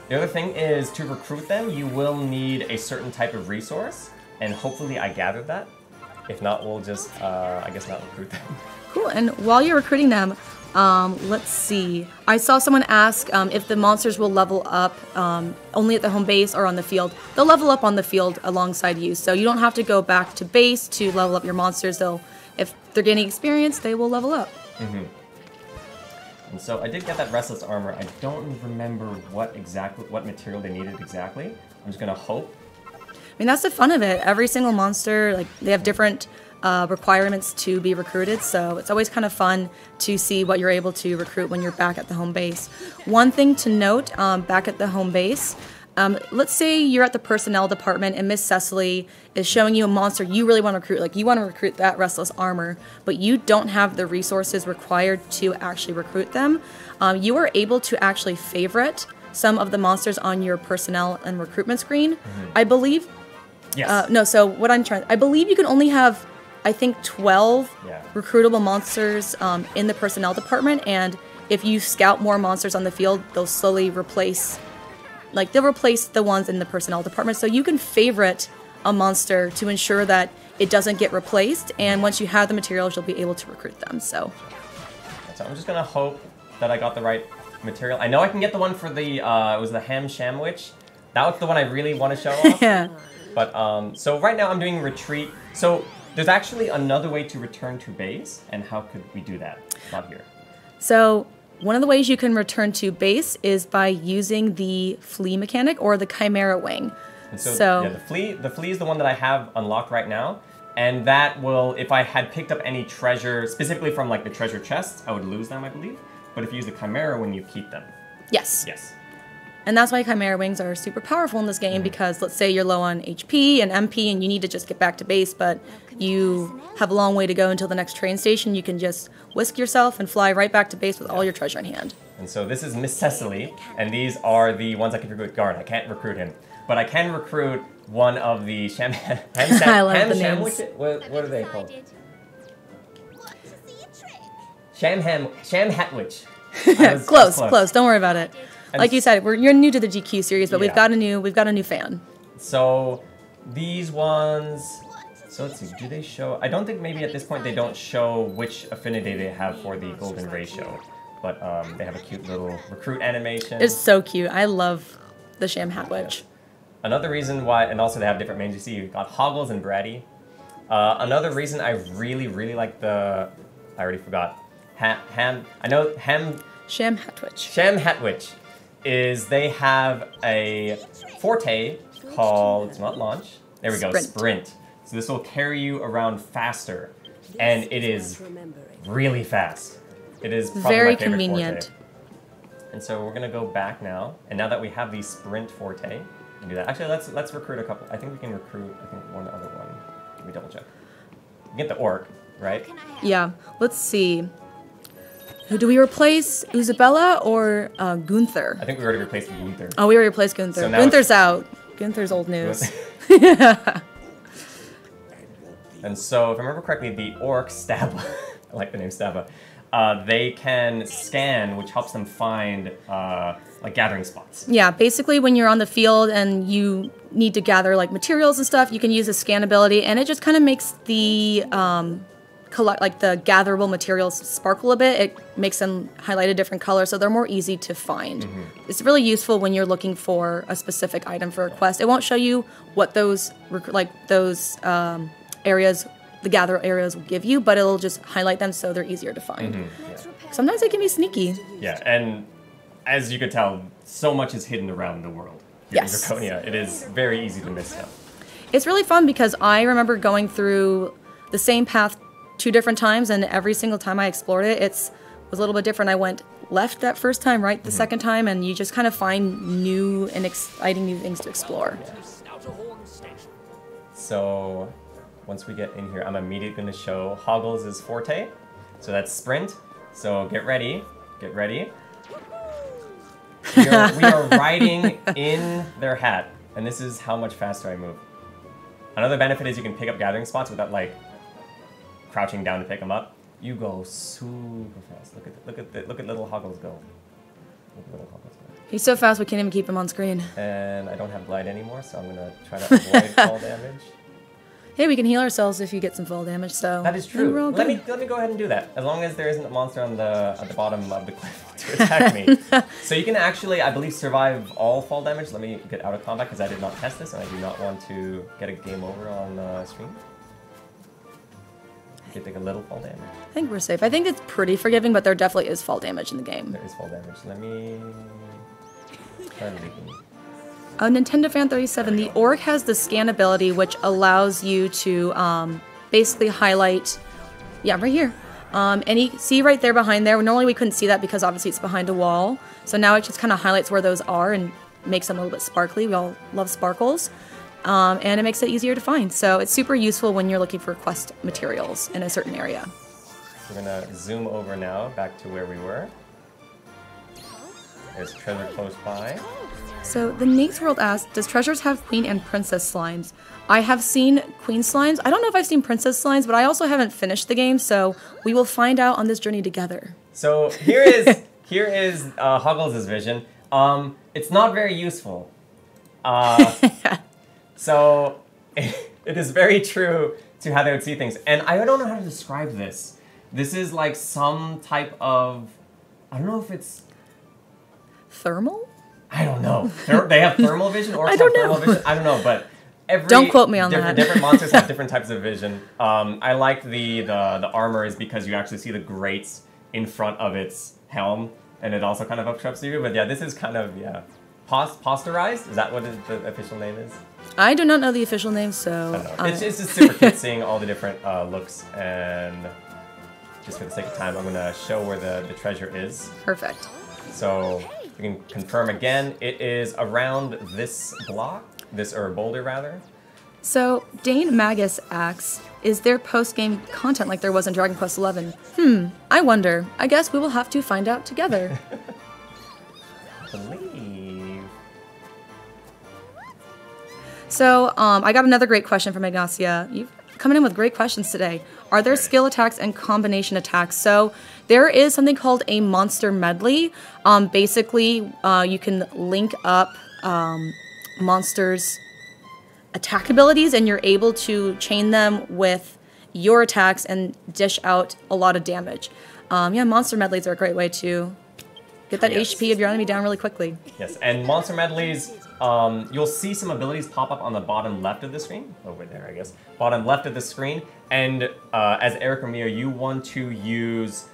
The other thing is, to recruit them, you will need a certain type of resource, and hopefully I gathered that. If not, we'll just, I guess, not recruit them. Cool, and while you're recruiting them, let's see. I saw someone ask if the monsters will level up only at the home base or on the field. They'll level up on the field alongside you, so you don't have to go back to base to level up your monsters. If they're gaining experience, they will level up. And so I did get that restless armor. I don't remember what material they needed exactly. I'm just gonna hope. I mean, that's the fun of it. Every single monster, like, they have different requirements to be recruited, so it's always kind of fun to see what you're able to recruit when you're back at the home base. One thing to note, back at the home base, let's say you're at the personnel department and Miss Cecily is showing you a monster you really want to recruit, like you want to recruit that restless armor, but you don't have the resources required to actually recruit them. You are able to actually favorite some of the monsters on your personnel and recruitment screen. I believe, I believe you can only have, I think, 12 recruitable monsters in the personnel department, and if you scout more monsters on the field, they'll slowly replace, they'll replace the ones in the personnel department. So you can favorite a monster to ensure that it doesn't get replaced, and once you have the materials, you'll be able to recruit them. So I'm just gonna hope that I got the right material. I know I can get the one for the, it was the ham shamwich. That was the one I really want to show off. Yeah. But, so right now I'm doing retreat. So there's actually another way to return to base, and how could we do that? Not here. So one of the ways you can return to base is by using the flea mechanic or the chimera wing. And so yeah, the flea is the one that I have unlocked right now, and that will, if I had picked up any treasure, specifically from like the treasure chests, I would lose them, I believe. But if you use the chimera wing, you keep them. Yes. Yes. And that's why chimera wings are super powerful in this game, because let's say you're low on HP and MP and you need to just get back to base, but you have a long way to go until the next train station. You can just whisk yourself and fly right back to base with all your treasure in hand. And so this is Miss Cecily, and these are the ones I can recruit. Guard, I can't recruit him, but I can recruit one of the sandwich. What are they called? Sham Hatwich. Close. Don't worry about it. Like you said, you're new to the GQ series, but we've got a new fan. So These ones, so let's see, do they show, I don't think maybe at this point they don't show which affinity they have for the golden ratio, but they have a cute little recruit animation. It's so cute. I love the Sham Hatwitch. Yes. Another reason why, and also they have different mains, you see you've got Hoggles and Bratty. Another reason I really, really like the, I already forgot, Sham Hatwitch is they have a forte called, it's not launch, there we go, sprint. So this will carry you around faster, and it is really fast. It is probably very my favorite convenient. Forte. And so we're gonna go back now, and now that we have the sprint forte, we can do that. Actually, let's recruit a couple. I think we can recruit, one other one. Let me double check. We get the orc, right? Yeah, let's see. Who do we replace? Isabella or Gunther? I think we already replaced Gunther. Oh, we already replaced Gunther. So Gunther's out. Gunther's old news. And so, if I remember correctly, the orc Stabba, I like the name Stabba, they can scan, which helps them find like gathering spots. Yeah, basically when you're on the field and you need to gather like materials and stuff, you can use the scan ability, and it just kind of makes the the gatherable materials sparkle a bit. It makes them highlight a different color, so they're more easy to find. It's really useful when you're looking for a specific item for a quest. It won't show you what those areas, the gather areas will give you, but it'll just highlight them so they're easier to find. Yeah. Sometimes they can be sneaky. Yeah, and as you could tell, so much is hidden around the world here in Draconia. It is very easy to miss stuff. It's really fun because I remember going through the same path 2 different times, and every single time I explored it, was a little bit different. I went left that first time, right the second time, and you just kind of find new and exciting new things to explore. Yeah. So once we get in here, I'm immediately going to show Hoggles' forte. So that's sprint. So get ready. Get ready. We are riding in their hat, and this is how much faster I move. Another benefit is you can pick up gathering spots without like crouching down to pick them up. You go super fast. Look at little Hoggles go. Look at little Hoggles go. He's so fast we can't even keep him on screen. And I don't have glide anymore, so I'm gonna try to avoid fall damage. Hey, we can heal ourselves if you get some fall damage. So that is true. Let me go ahead and do that. As long as there isn't a monster on at the bottom of the cliff to attack me. So you can actually, I believe, survive all fall damage. Let me get out of combat because I did not test this and I do not want to get a game over on stream. You can take a little fall damage. I think we're safe. I think it's pretty forgiving, but there definitely is fall damage in the game. There is fall damage. Let me start leaking. Nintendo Fan 37, the orc has the scan ability, which allows you to basically highlight, right here. And you see right there behind there, normally we couldn't see that because obviously it's behind a wall. So now it just kind of highlights where those are and makes them a little bit sparkly. We all love sparkles. And it makes it easier to find. So it's super useful when you're looking for quest materials in a certain area. We're gonna zoom over now, back to where we were. There's treasure close by. So the Nate's World asks, does Treasures have Queen and Princess slimes? I have seen Queen slimes. I don't know if I've seen Princess slimes, but I also haven't finished the game, so we will find out on this journey together. So here is Hoggles' vision. It's not very useful. So it is very true to how they would see things. And I don't know how to describe this. This is like some type of, I don't know if it's... Thermal? I don't know. They have thermal vision or thermal vision. I don't know, but don't quote me on that. Different monsters have different types of vision. I like the armor is because you actually see the grates in front of its helm, and it also kind of obstructs you. But yeah, this is kind of posterized. Is that what the official name is? I do not know the official name, so I don't know. It's just super cute seeing all the different looks, and just for the sake of time, I'm gonna show where the treasure is. Perfect. So we can confirm again, it is around this block, or boulder rather. So Dane Magus asks, is there post-game content like there was in Dragon Quest XI? I wonder. I guess we will have to find out together. I believe. So I got another great question from Ignacia. You've coming in with great questions today. Are there skill attacks and combination attacks? So there is something called a monster medley. Basically, you can link up monsters attack abilities, and you're able to chain them with your attacks and dish out a lot of damage. Yeah, monster medleys are a great way to get that HP of your enemy down really quickly. Yes, and monster medleys, you'll see some abilities pop up on the bottom left of the screen. Over there, I guess. Bottom left of the screen. And as Eric or Mia, you want to use...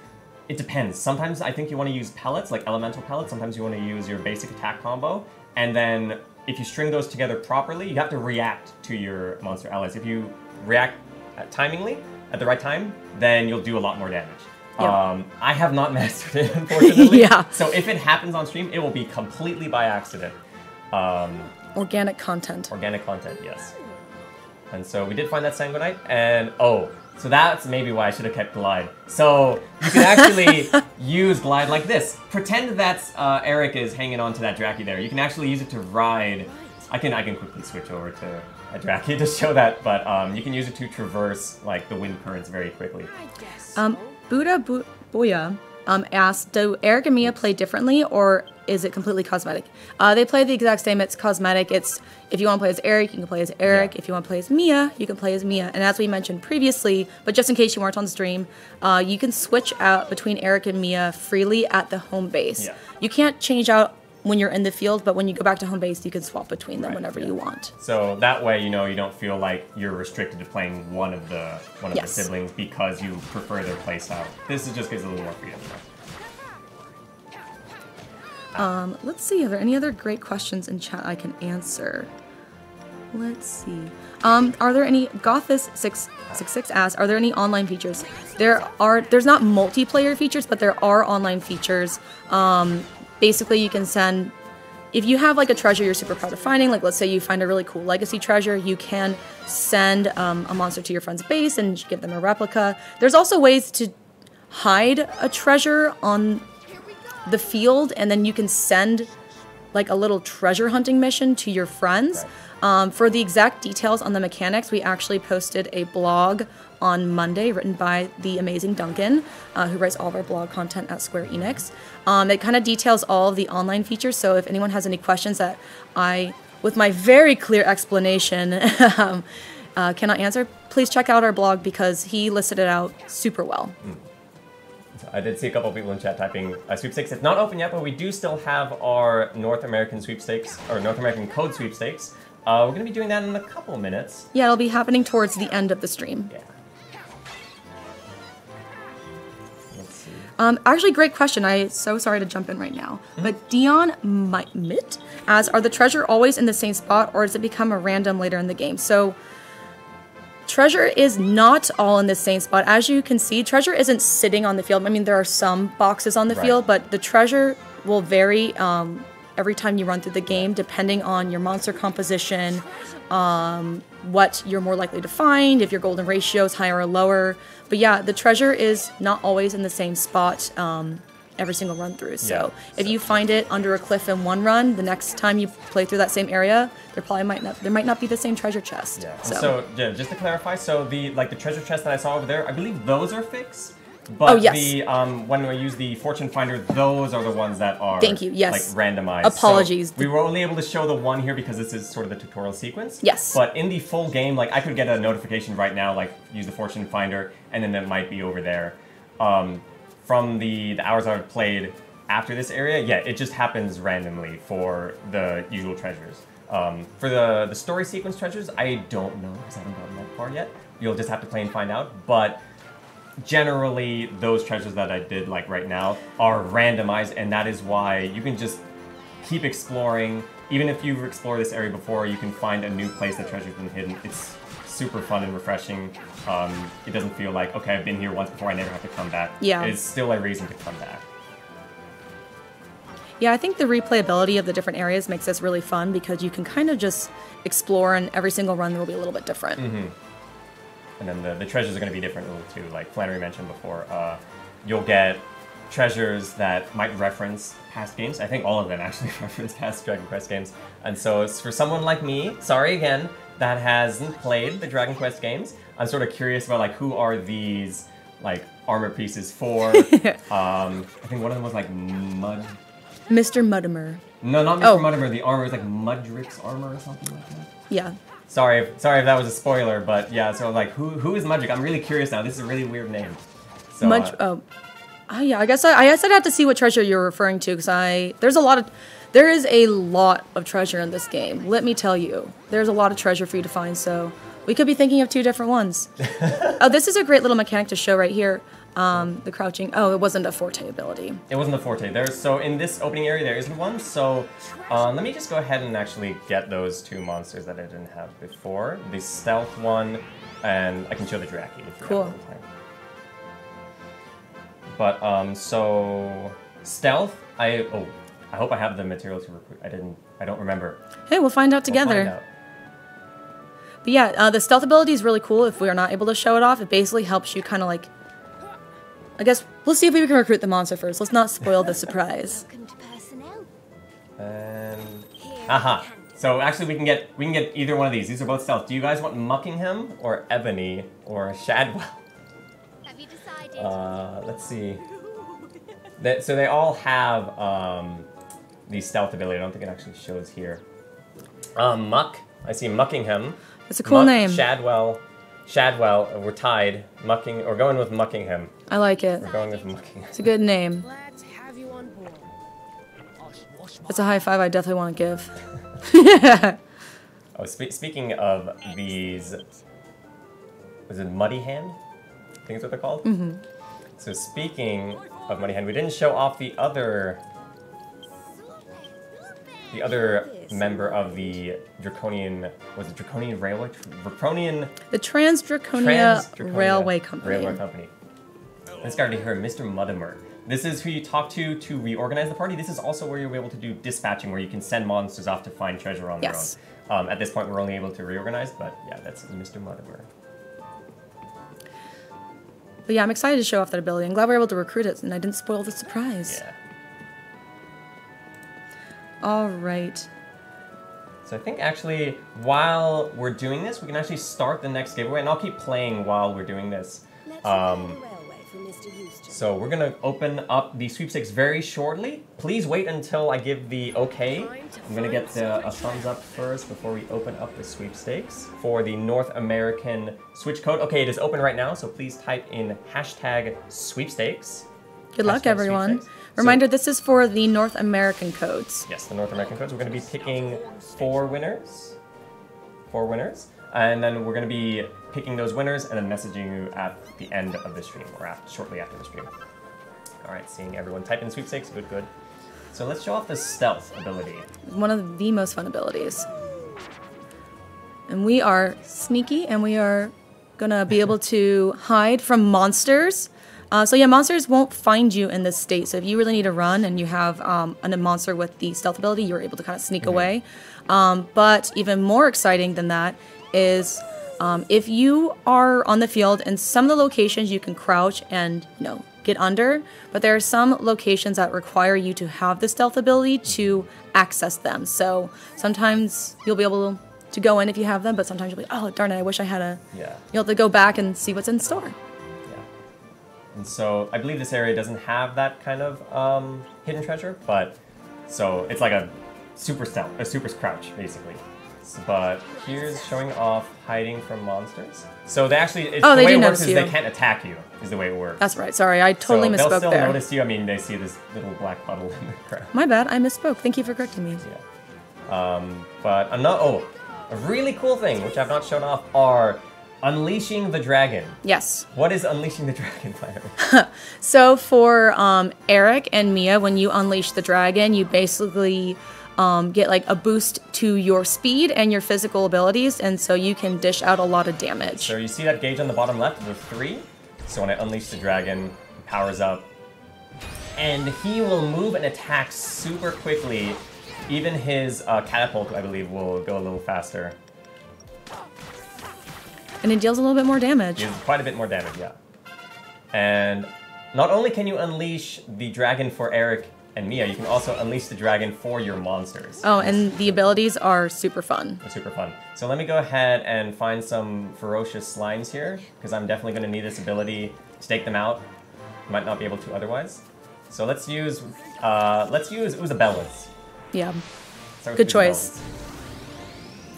It depends. Sometimes I think you want to use pellets, like elemental pellets. Sometimes you want to use your basic attack combo. And then if you string those together properly, you have to react to your monster allies. If you react timingly, at the right time, then you'll do a lot more damage. Yep. I have not mastered it, unfortunately. Yeah. So if it happens on stream, it will be completely by accident. Organic content. Organic content, yes. And so we did find that Sanguinite, and oh, so that's maybe why I should have kept Glide. So you can actually use Glide like this. Pretend that Eric is hanging on to that Draki there. You can actually use it to ride. I can quickly switch over to a Draki to show that, but you can use it to traverse like the wind currents very quickly. Buddha Boya asked, do Eric and Mia play differently, or is it completely cosmetic? They play the exact same. It's cosmetic. It's if you want to play as Eric, you can play as Eric. Yeah. If you want to play as Mia, you can play as Mia. And as we mentioned previously, but just in case you weren't on stream, you can switch out between Eric and Mia freely at the home base. Yeah. You can't change out when you're in the field, but when you go back to home base, you can swap between them whenever you want. So that way, you know, you don't feel like you're restricted to playing one of the siblings because you prefer their playstyle. This just gives a little more freedom. Let's see, are there any other great questions in chat I can answer? Let's see. Are there any, Gothis666 asks, are there any online features? There's not multiplayer features, but there are online features. Basically, you can send, if you have like a treasure you're super proud of finding, like let's say you find a really cool legacy treasure, you can send a monster to your friend's base and give them a replica. There's also ways to hide a treasure on the field, and then you can send like a little treasure hunting mission to your friends. Right. For the exact details on the mechanics, we actually posted a blog on Monday written by the amazing Duncan, who writes all of our blog content at Square Enix. It kind of details all of the online features, so if anyone has any questions that I, with my very clear explanation, cannot answer, please check out our blog because he listed it out super well. I did see a couple of people in chat typing sweepstakes. It's not open yet, but we do still have our North American sweepstakes, or North American code sweepstakes. We're going to be doing that in a couple minutes. Yeah, it'll be happening towards the end of the stream. Yeah. Let's see. Actually, great question. I'm so sorry to jump in right now. But Dion Mitt asks, are the treasure always in the same spot, or does it become a random later in the game? So treasure is not all in the same spot. As you can see, treasure isn't sitting on the field. I mean, there are some boxes on the field, but the treasure will vary every time you run through the game, depending on your monster composition, what you're more likely to find, if your golden ratio is higher or lower. But yeah, the treasure is not always in the same spot every single run through. So if you find it under a cliff in one run, the next time you play through that same area, there might not be the same treasure chest. Yeah. So yeah, just to clarify, so the treasure chest that I saw over there, I believe those are fixed. But when we use the fortune finder, those are the ones that are like randomized. Apologies. So we were only able to show the one here because this is sort of the tutorial sequence. Yes. But in the full game, like I could get a notification right now, like use the fortune finder, and then it might be over there. From the hours I've played after this area, yeah, it just happens randomly for the usual treasures. For the story sequence treasures, I don't know because I haven't gotten that far yet. You'll just have to play and find out. But generally, those treasures that I did like right now are randomized, and that is why you can just keep exploring. Even if you've explored this area before, you can find a new place that treasure's been hidden. It's super fun and refreshing. It doesn't feel like, okay, I've been here once before, I never have to come back. Yeah. It's still a reason to come back. Yeah, I think the replayability of the different areas makes this really fun because you can kind of just explore, and every single run will be a little bit different. And then the treasures are going to be different too. Like Flannery mentioned before, you'll get treasures that might reference past games. I think all of them actually reference past Dragon Quest games. And so it's for someone like me, sorry again, that hasn't played the Dragon Quest games, I'm sort of curious about like who are these like armor pieces for. I think one of them was like Mr. Muddimer. No, not Mr. Muddimer. The armor is like Mudrick's armor or something like that. Yeah. Sorry if that was a spoiler, but yeah. So like, who is Mudrick? I'm really curious now. This is a really weird name. So, yeah. I guess I'd have to see what treasure you're referring to, because there is a lot of treasure in this game. Let me tell you, there's a lot of treasure for you to find. So we could be thinking of two different ones. Oh, this is a great little mechanic to show right here. The crouching. Oh, it wasn't a forte ability. It wasn't a forte. So in this opening area, there isn't one. So let me just go ahead and actually get those two monsters that I didn't have before. The stealth one, and I can show the Draki if you cool. have time. But so stealth. I hope I have the material to recruit. I don't remember. Hey, we'll find out together. We'll find out. But yeah, the stealth ability is really cool. If we are not able to show it off, it basically helps you kind of like. I guess we'll see if we can recruit the monster first. Let's not spoil the surprise. And so actually we can get either one of these. These are both stealth. Do you guys want Muckingham or Ebony or Shadwell? Have you decided? Let's see. So they all have the stealth ability. I don't think it actually shows here. Muck. I see Muckingham. It's a cool name. Shadwell, we're tied. We're going with Muckingham. I like it. We're going with Muckingham. It's a good name. It's a high five I definitely want to give. Oh, speaking of these, was it Muddy Hand? I think that's what they're called? Mm-hmm. So speaking of Muddy Hand, we didn't show off the other member of the Draconian, was it Draconian Railway? The Trans-Draconia Railway Company. This guy right here, Mr. Muddimer. This is who you talk to reorganize the party. This is also where you're able to do dispatching, where you can send monsters off to find treasure on their own. At this point, we're only able to reorganize, but yeah, that's Mr. Muddimer. But yeah, I'm excited to show off that ability. I'm glad we were able to recruit it, and I didn't spoil the surprise. Yeah. All right. So I think actually, while we're doing this, we can actually start the next giveaway, and I'll keep playing while we're doing this. So we're gonna open up the sweepstakes very shortly. Please wait until I give the okay. I'm gonna get a thumbs up first before we open up the sweepstakes for the North American switch code. Okay, it is open right now, so please type in #sweepstakes. Good luck, everyone. Reminder, this is for the North American codes. Yes, the North American codes. We're going to be picking 4 winners. 4 winners. And then we're going to be picking those winners and then messaging you at the end of the stream, or shortly after the stream. All right, seeing everyone type in sweepstakes. Good, good. So let's show off the stealth ability. One of the most fun abilities. And we are sneaky, and we are going to be able to hide from monsters. So yeah, monsters won't find you in this state. So if you really need to run and you have a monster with the stealth ability, you're able to kind of sneak away. But even more exciting than that is if you are on the field, in some of the locations you can crouch and get under, but there are some locations that require you to have the stealth ability to access them. So sometimes you'll be able to go in if you have them, but sometimes you'll be, oh darn it, I wish I had you'll have to go back and see what's in store. And so I believe this area doesn't have that kind of hidden treasure, but so it's like a super stealth, a super crouch, basically. So, but here's showing off hiding from monsters. So they actually, the way it works is they can't attack you, is the way it works. That's right, sorry, I totally misspoke there. They'll still notice you, I mean, they see this little black puddle in the ground. My bad, I misspoke, thank you for correcting me. Yeah. But a really cool thing, which I've not shown off, are Unleashing the Dragon. Yes. What is Unleashing the Dragon, Claire? So for Eric and Mia, when you unleash the dragon, you basically get like a boost to your speed and your physical abilities, and so you can dish out a lot of damage. So you see that gauge on the bottom left, the 3. So when I unleash the dragon, he powers up, and he will move and attack super quickly. Even his catapult, I believe, will go a little faster. And it deals a little bit more damage. Deals quite a bit more damage, yeah. And not only can you unleash the dragon for Eric and Mia, you can also unleash the dragon for your monsters. Oh, and the abilities are super fun. They're super fun. So let me go ahead and find some ferocious slimes here, because I'm definitely going to need this ability to take them out. Might not be able to otherwise. So let's use Uzabellas. Yeah. Good choice.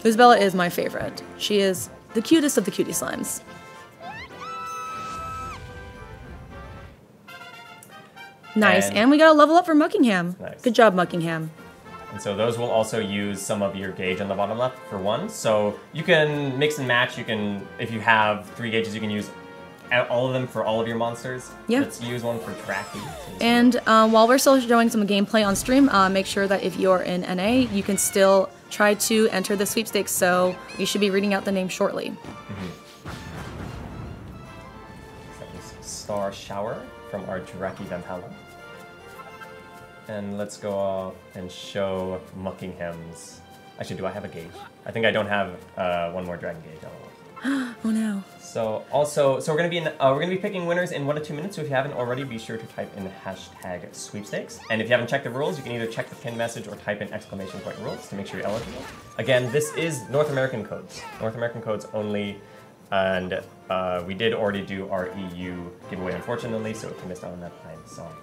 Isabella is my favorite. She is the cutest of the cutie slimes. Nice, and we got a level up for Muckingham. Nice. Good job, Muckingham. And so those will also use some of your gauge on the bottom left for one. So you can mix and match. You can, if you have 3 gauges, you can use all of them for all of your monsters. Yeah. Let's use one for Tracky. And while we're still showing some gameplay on stream, make sure that if you're in NA, you can still try to enter the sweepstakes. So you should be reading out the name shortly. That was Star Shower from our Draki Valhalla. And let's go off and show Muckingham's. Actually, do I have a gauge? I think I don't have one more dragon gauge. Oh no. So we're gonna be picking winners in 1 to 2 minutes. So if you haven't already, be sure to type in hashtag sweepstakes. And if you haven't checked the rules, you can either check the pinned message or type in ! rules to make sure you're eligible. Again, this is North American codes. North American codes only. And we did already do our EU giveaway, unfortunately. So if you missed out on that, I'm sorry.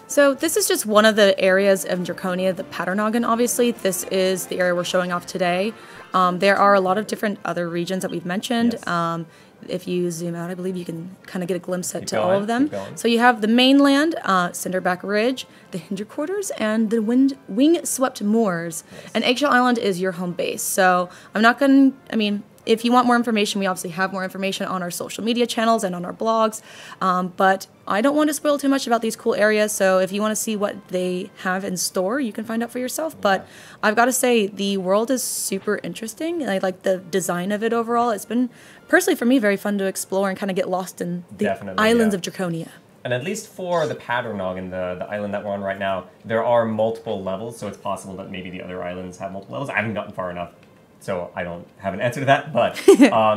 So this is just one of the areas of Draconia, the Paternogon, obviously. This is the area we're showing off today. There are a lot of different other regions that we've mentioned. Yes. If you zoom out, I believe you can kind of get a glimpse Keep to going, all of them. keep going. So you have the mainland, Cinderback Ridge, the Hindquarters, and the Wing-Swept Moors. Yes. And Eggshell Island is your home base. So I'm not going to, I mean, if you want more information, we obviously have more information on our social media channels and on our blogs. But I don't want to spoil too much about these cool areas. So if you want to see what they have in store, you can find out for yourself. But I've got to say, the world is super interesting. I like the design of it overall. It's been, personally for me, very fun to explore and kind of get lost in the islands of Draconia. And at least for the Paternogon, the island that we're on right now, there are multiple levels. So it's possible that maybe the other islands have multiple levels. I haven't gotten far enough, so I don't have an answer to that, but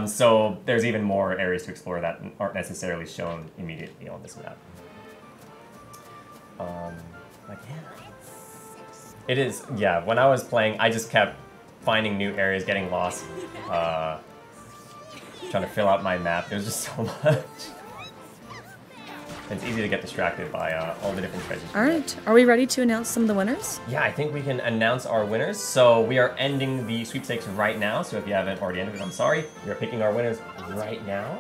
so there's even more areas to explore that aren't necessarily shown immediately on this map. Like, yeah. It is, yeah, when I was playing, I just kept finding new areas, getting lost, trying to fill out my map. There's just so much. It's easy to get distracted by all the different treasures. All right, are we ready to announce some of the winners? Yeah, I think we can announce our winners. So we are ending the sweepstakes right now. So if you haven't already ended it, I'm sorry. We are picking our winners right now.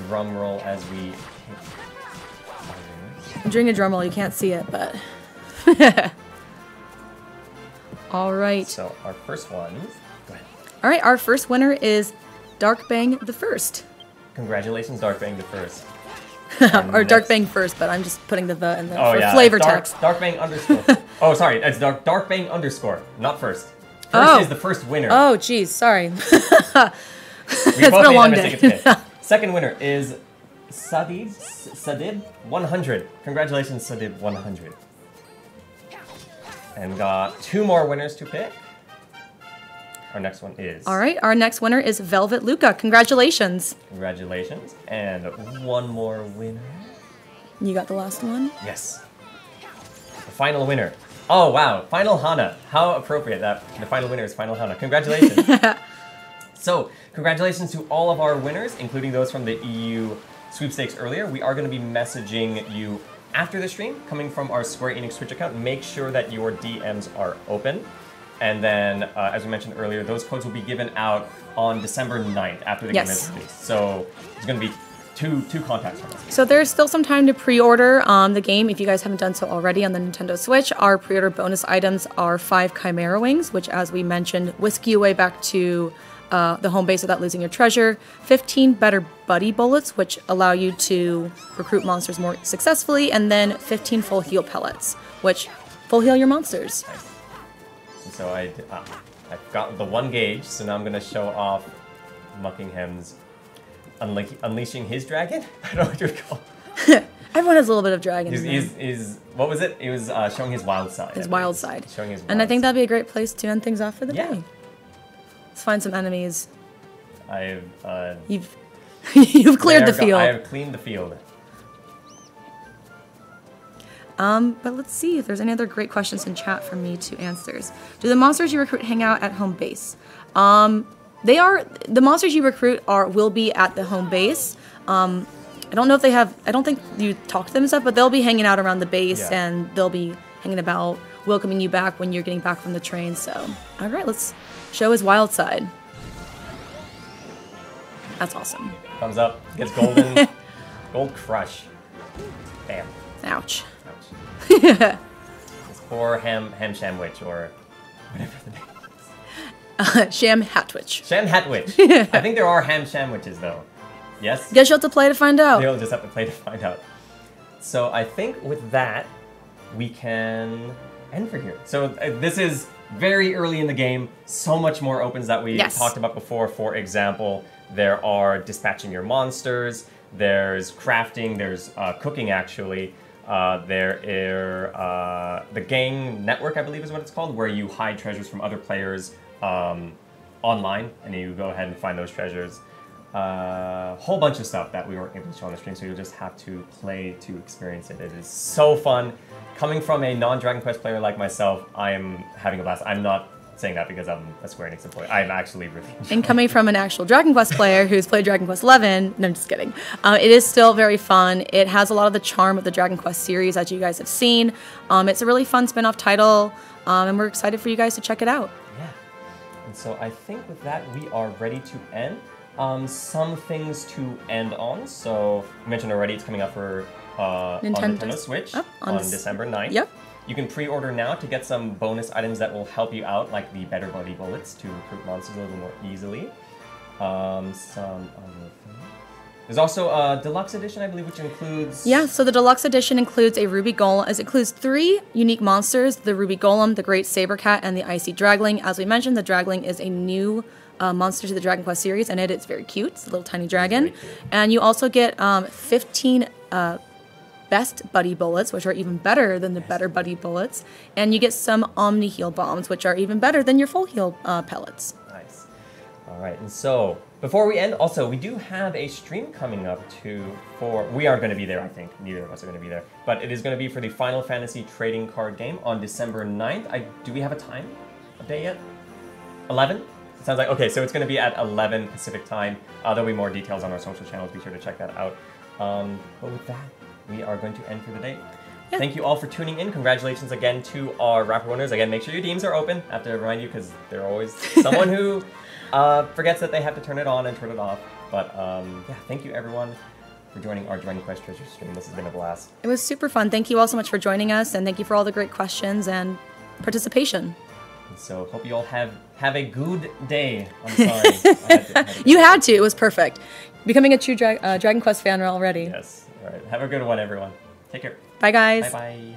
Drum roll as we pick our winners. I'm doing a drum roll, you can't see it, but... All right. So our first one, go ahead. All right, our first winner is Darkbang the First. Congratulations, Darkbang the First. Or Darkbang First, but I'm just putting the in there for yeah, flavor text. Darkbang underscore. Oh, sorry, it's Darkbang underscore, not first. First is the first winner. Oh, geez, sorry. It's been a long day. Second winner is Sadib 100. Congratulations, Sadib 100. And we got 2 more winners to pick. Our next one is... All right, our next winner is Velvet Luca. Congratulations. Congratulations. And 1 more winner. You got the last one? Yes. The final winner. Oh, wow. Final Hana. How appropriate that the final winner is Final Hana. Congratulations. So, congratulations to all of our winners, including those from the EU sweepstakes earlier. We are going to be messaging you after the stream, coming from our Square Enix Twitch account. Make sure that your DMs are open. And then, as we mentioned earlier, those codes will be given out on December 9th after the game is released. So it's going to be two contacts from us. So there's still some time to pre-order the game if you guys haven't done so already on the Nintendo Switch. Our pre-order bonus items are 5 Chimera Wings, which, as we mentioned, whisk you away back to the home base without losing your treasure. 15 Better Buddy Bullets, which allow you to recruit monsters more successfully. And then 15 Full Heal Pellets, which full heal your monsters. Nice. So I've got the 1 gauge, so now I'm going to show off Muckingham's unleashing his dragon? I don't know what you would call it. Everyone has a little bit of dragon. What was it? It was showing his wild side. His wild side. Showing his wild and I think that'd be a great place to end things off for the day. Let's find some enemies. You've cleared the field. I have cleaned the field. But let's see if there's any other great questions in chat for me to answer. Do the monsters you recruit hang out at home base? The monsters you recruit will be at the home base. I don't know if I don't think you talk to them and stuff, but they'll be hanging out around the base and they'll be hanging about. welcoming you back when you're getting back from the train. So, all right, let's show his wild side. That's awesome. Thumbs up. Gets golden. Gold crush. Bam. Ouch. Ouch. It's poor ham sandwich or whatever the name is. Sham Hatwich. Sham Hatwich. I think there are ham sandwiches though. Yes? Guess you'll have to play to find out. You'll just have to play to find out. So I think with that, we can end for here. So this is very early in the game. So much more opens that we talked about before. For example, there are dispatching your monsters, there's crafting, there's cooking actually. There are the gang network, I believe is what it's called, where you hide treasures from other players online, and you go ahead and find those treasures. Whole bunch of stuff that we weren't able to show on the stream, so you'll just have to play to experience it. It is so fun. Coming from a non-Dragon Quest player like myself, I am having a blast. I'm not saying that because I'm a Square Enix employee. I'm actually really enjoying it. And coming from an actual Dragon Quest player who's played Dragon Quest 11, no, I'm just kidding. It is still very fun. It has a lot of the charm of the Dragon Quest series, as you guys have seen. It's a really fun spin-off title, and we're excited for you guys to check it out. Yeah. And so I think with that, we are ready to end. Some things to end on. So, you mentioned already it's coming out for on Nintendo Switch on December 9th. Yep. You can pre-order now to get some bonus items that will help you out, like the Better Buddy bullets to recruit monsters a little more easily. Some other things. There's also a deluxe edition, I believe, which includes... Yeah, so the deluxe edition includes a Ruby Golem. It includes 3 unique monsters, the Ruby Golem, the Great Saber Cat, and the Icy Dragling. As we mentioned, the Dragling is a new monster to the Dragon Quest series, and it's very cute. It's a little tiny dragon. And you also get 15 Best Buddy bullets, which are even better than the Better Buddy bullets. And you get some Omni Heal bombs, which are even better than your Full Heal pellets. Nice. All right, and so before we end, also, we do have a stream coming up we aren't going to be there, I think. Neither of us are going to be there. But it is going to be for the Final Fantasy trading card game on December 9th. Do we have a time? A day yet? 11? It sounds like, okay, so it's going to be at 11 Pacific time. There'll be more details on our social channels. Be sure to check that out. But with that, we are going to end for the day. Yeah. Thank you all for tuning in. Congratulations again to our wrapper winners. Again, make sure your DMs are open. I have to remind you because there's always someone who forgets that they have to turn it on and turn it off. But yeah, thank you everyone for joining our Dragon Quest Treasure stream. This has been a blast. It was super fun. Thank you all so much for joining us, and thank you for all the great questions and participation. And so hope you all have a good day. I'm sorry. You had to. It was perfect. Becoming a true Dragon Quest fan already. Yes. All right. Have a good one, everyone. Take care. Bye, guys. Bye-bye.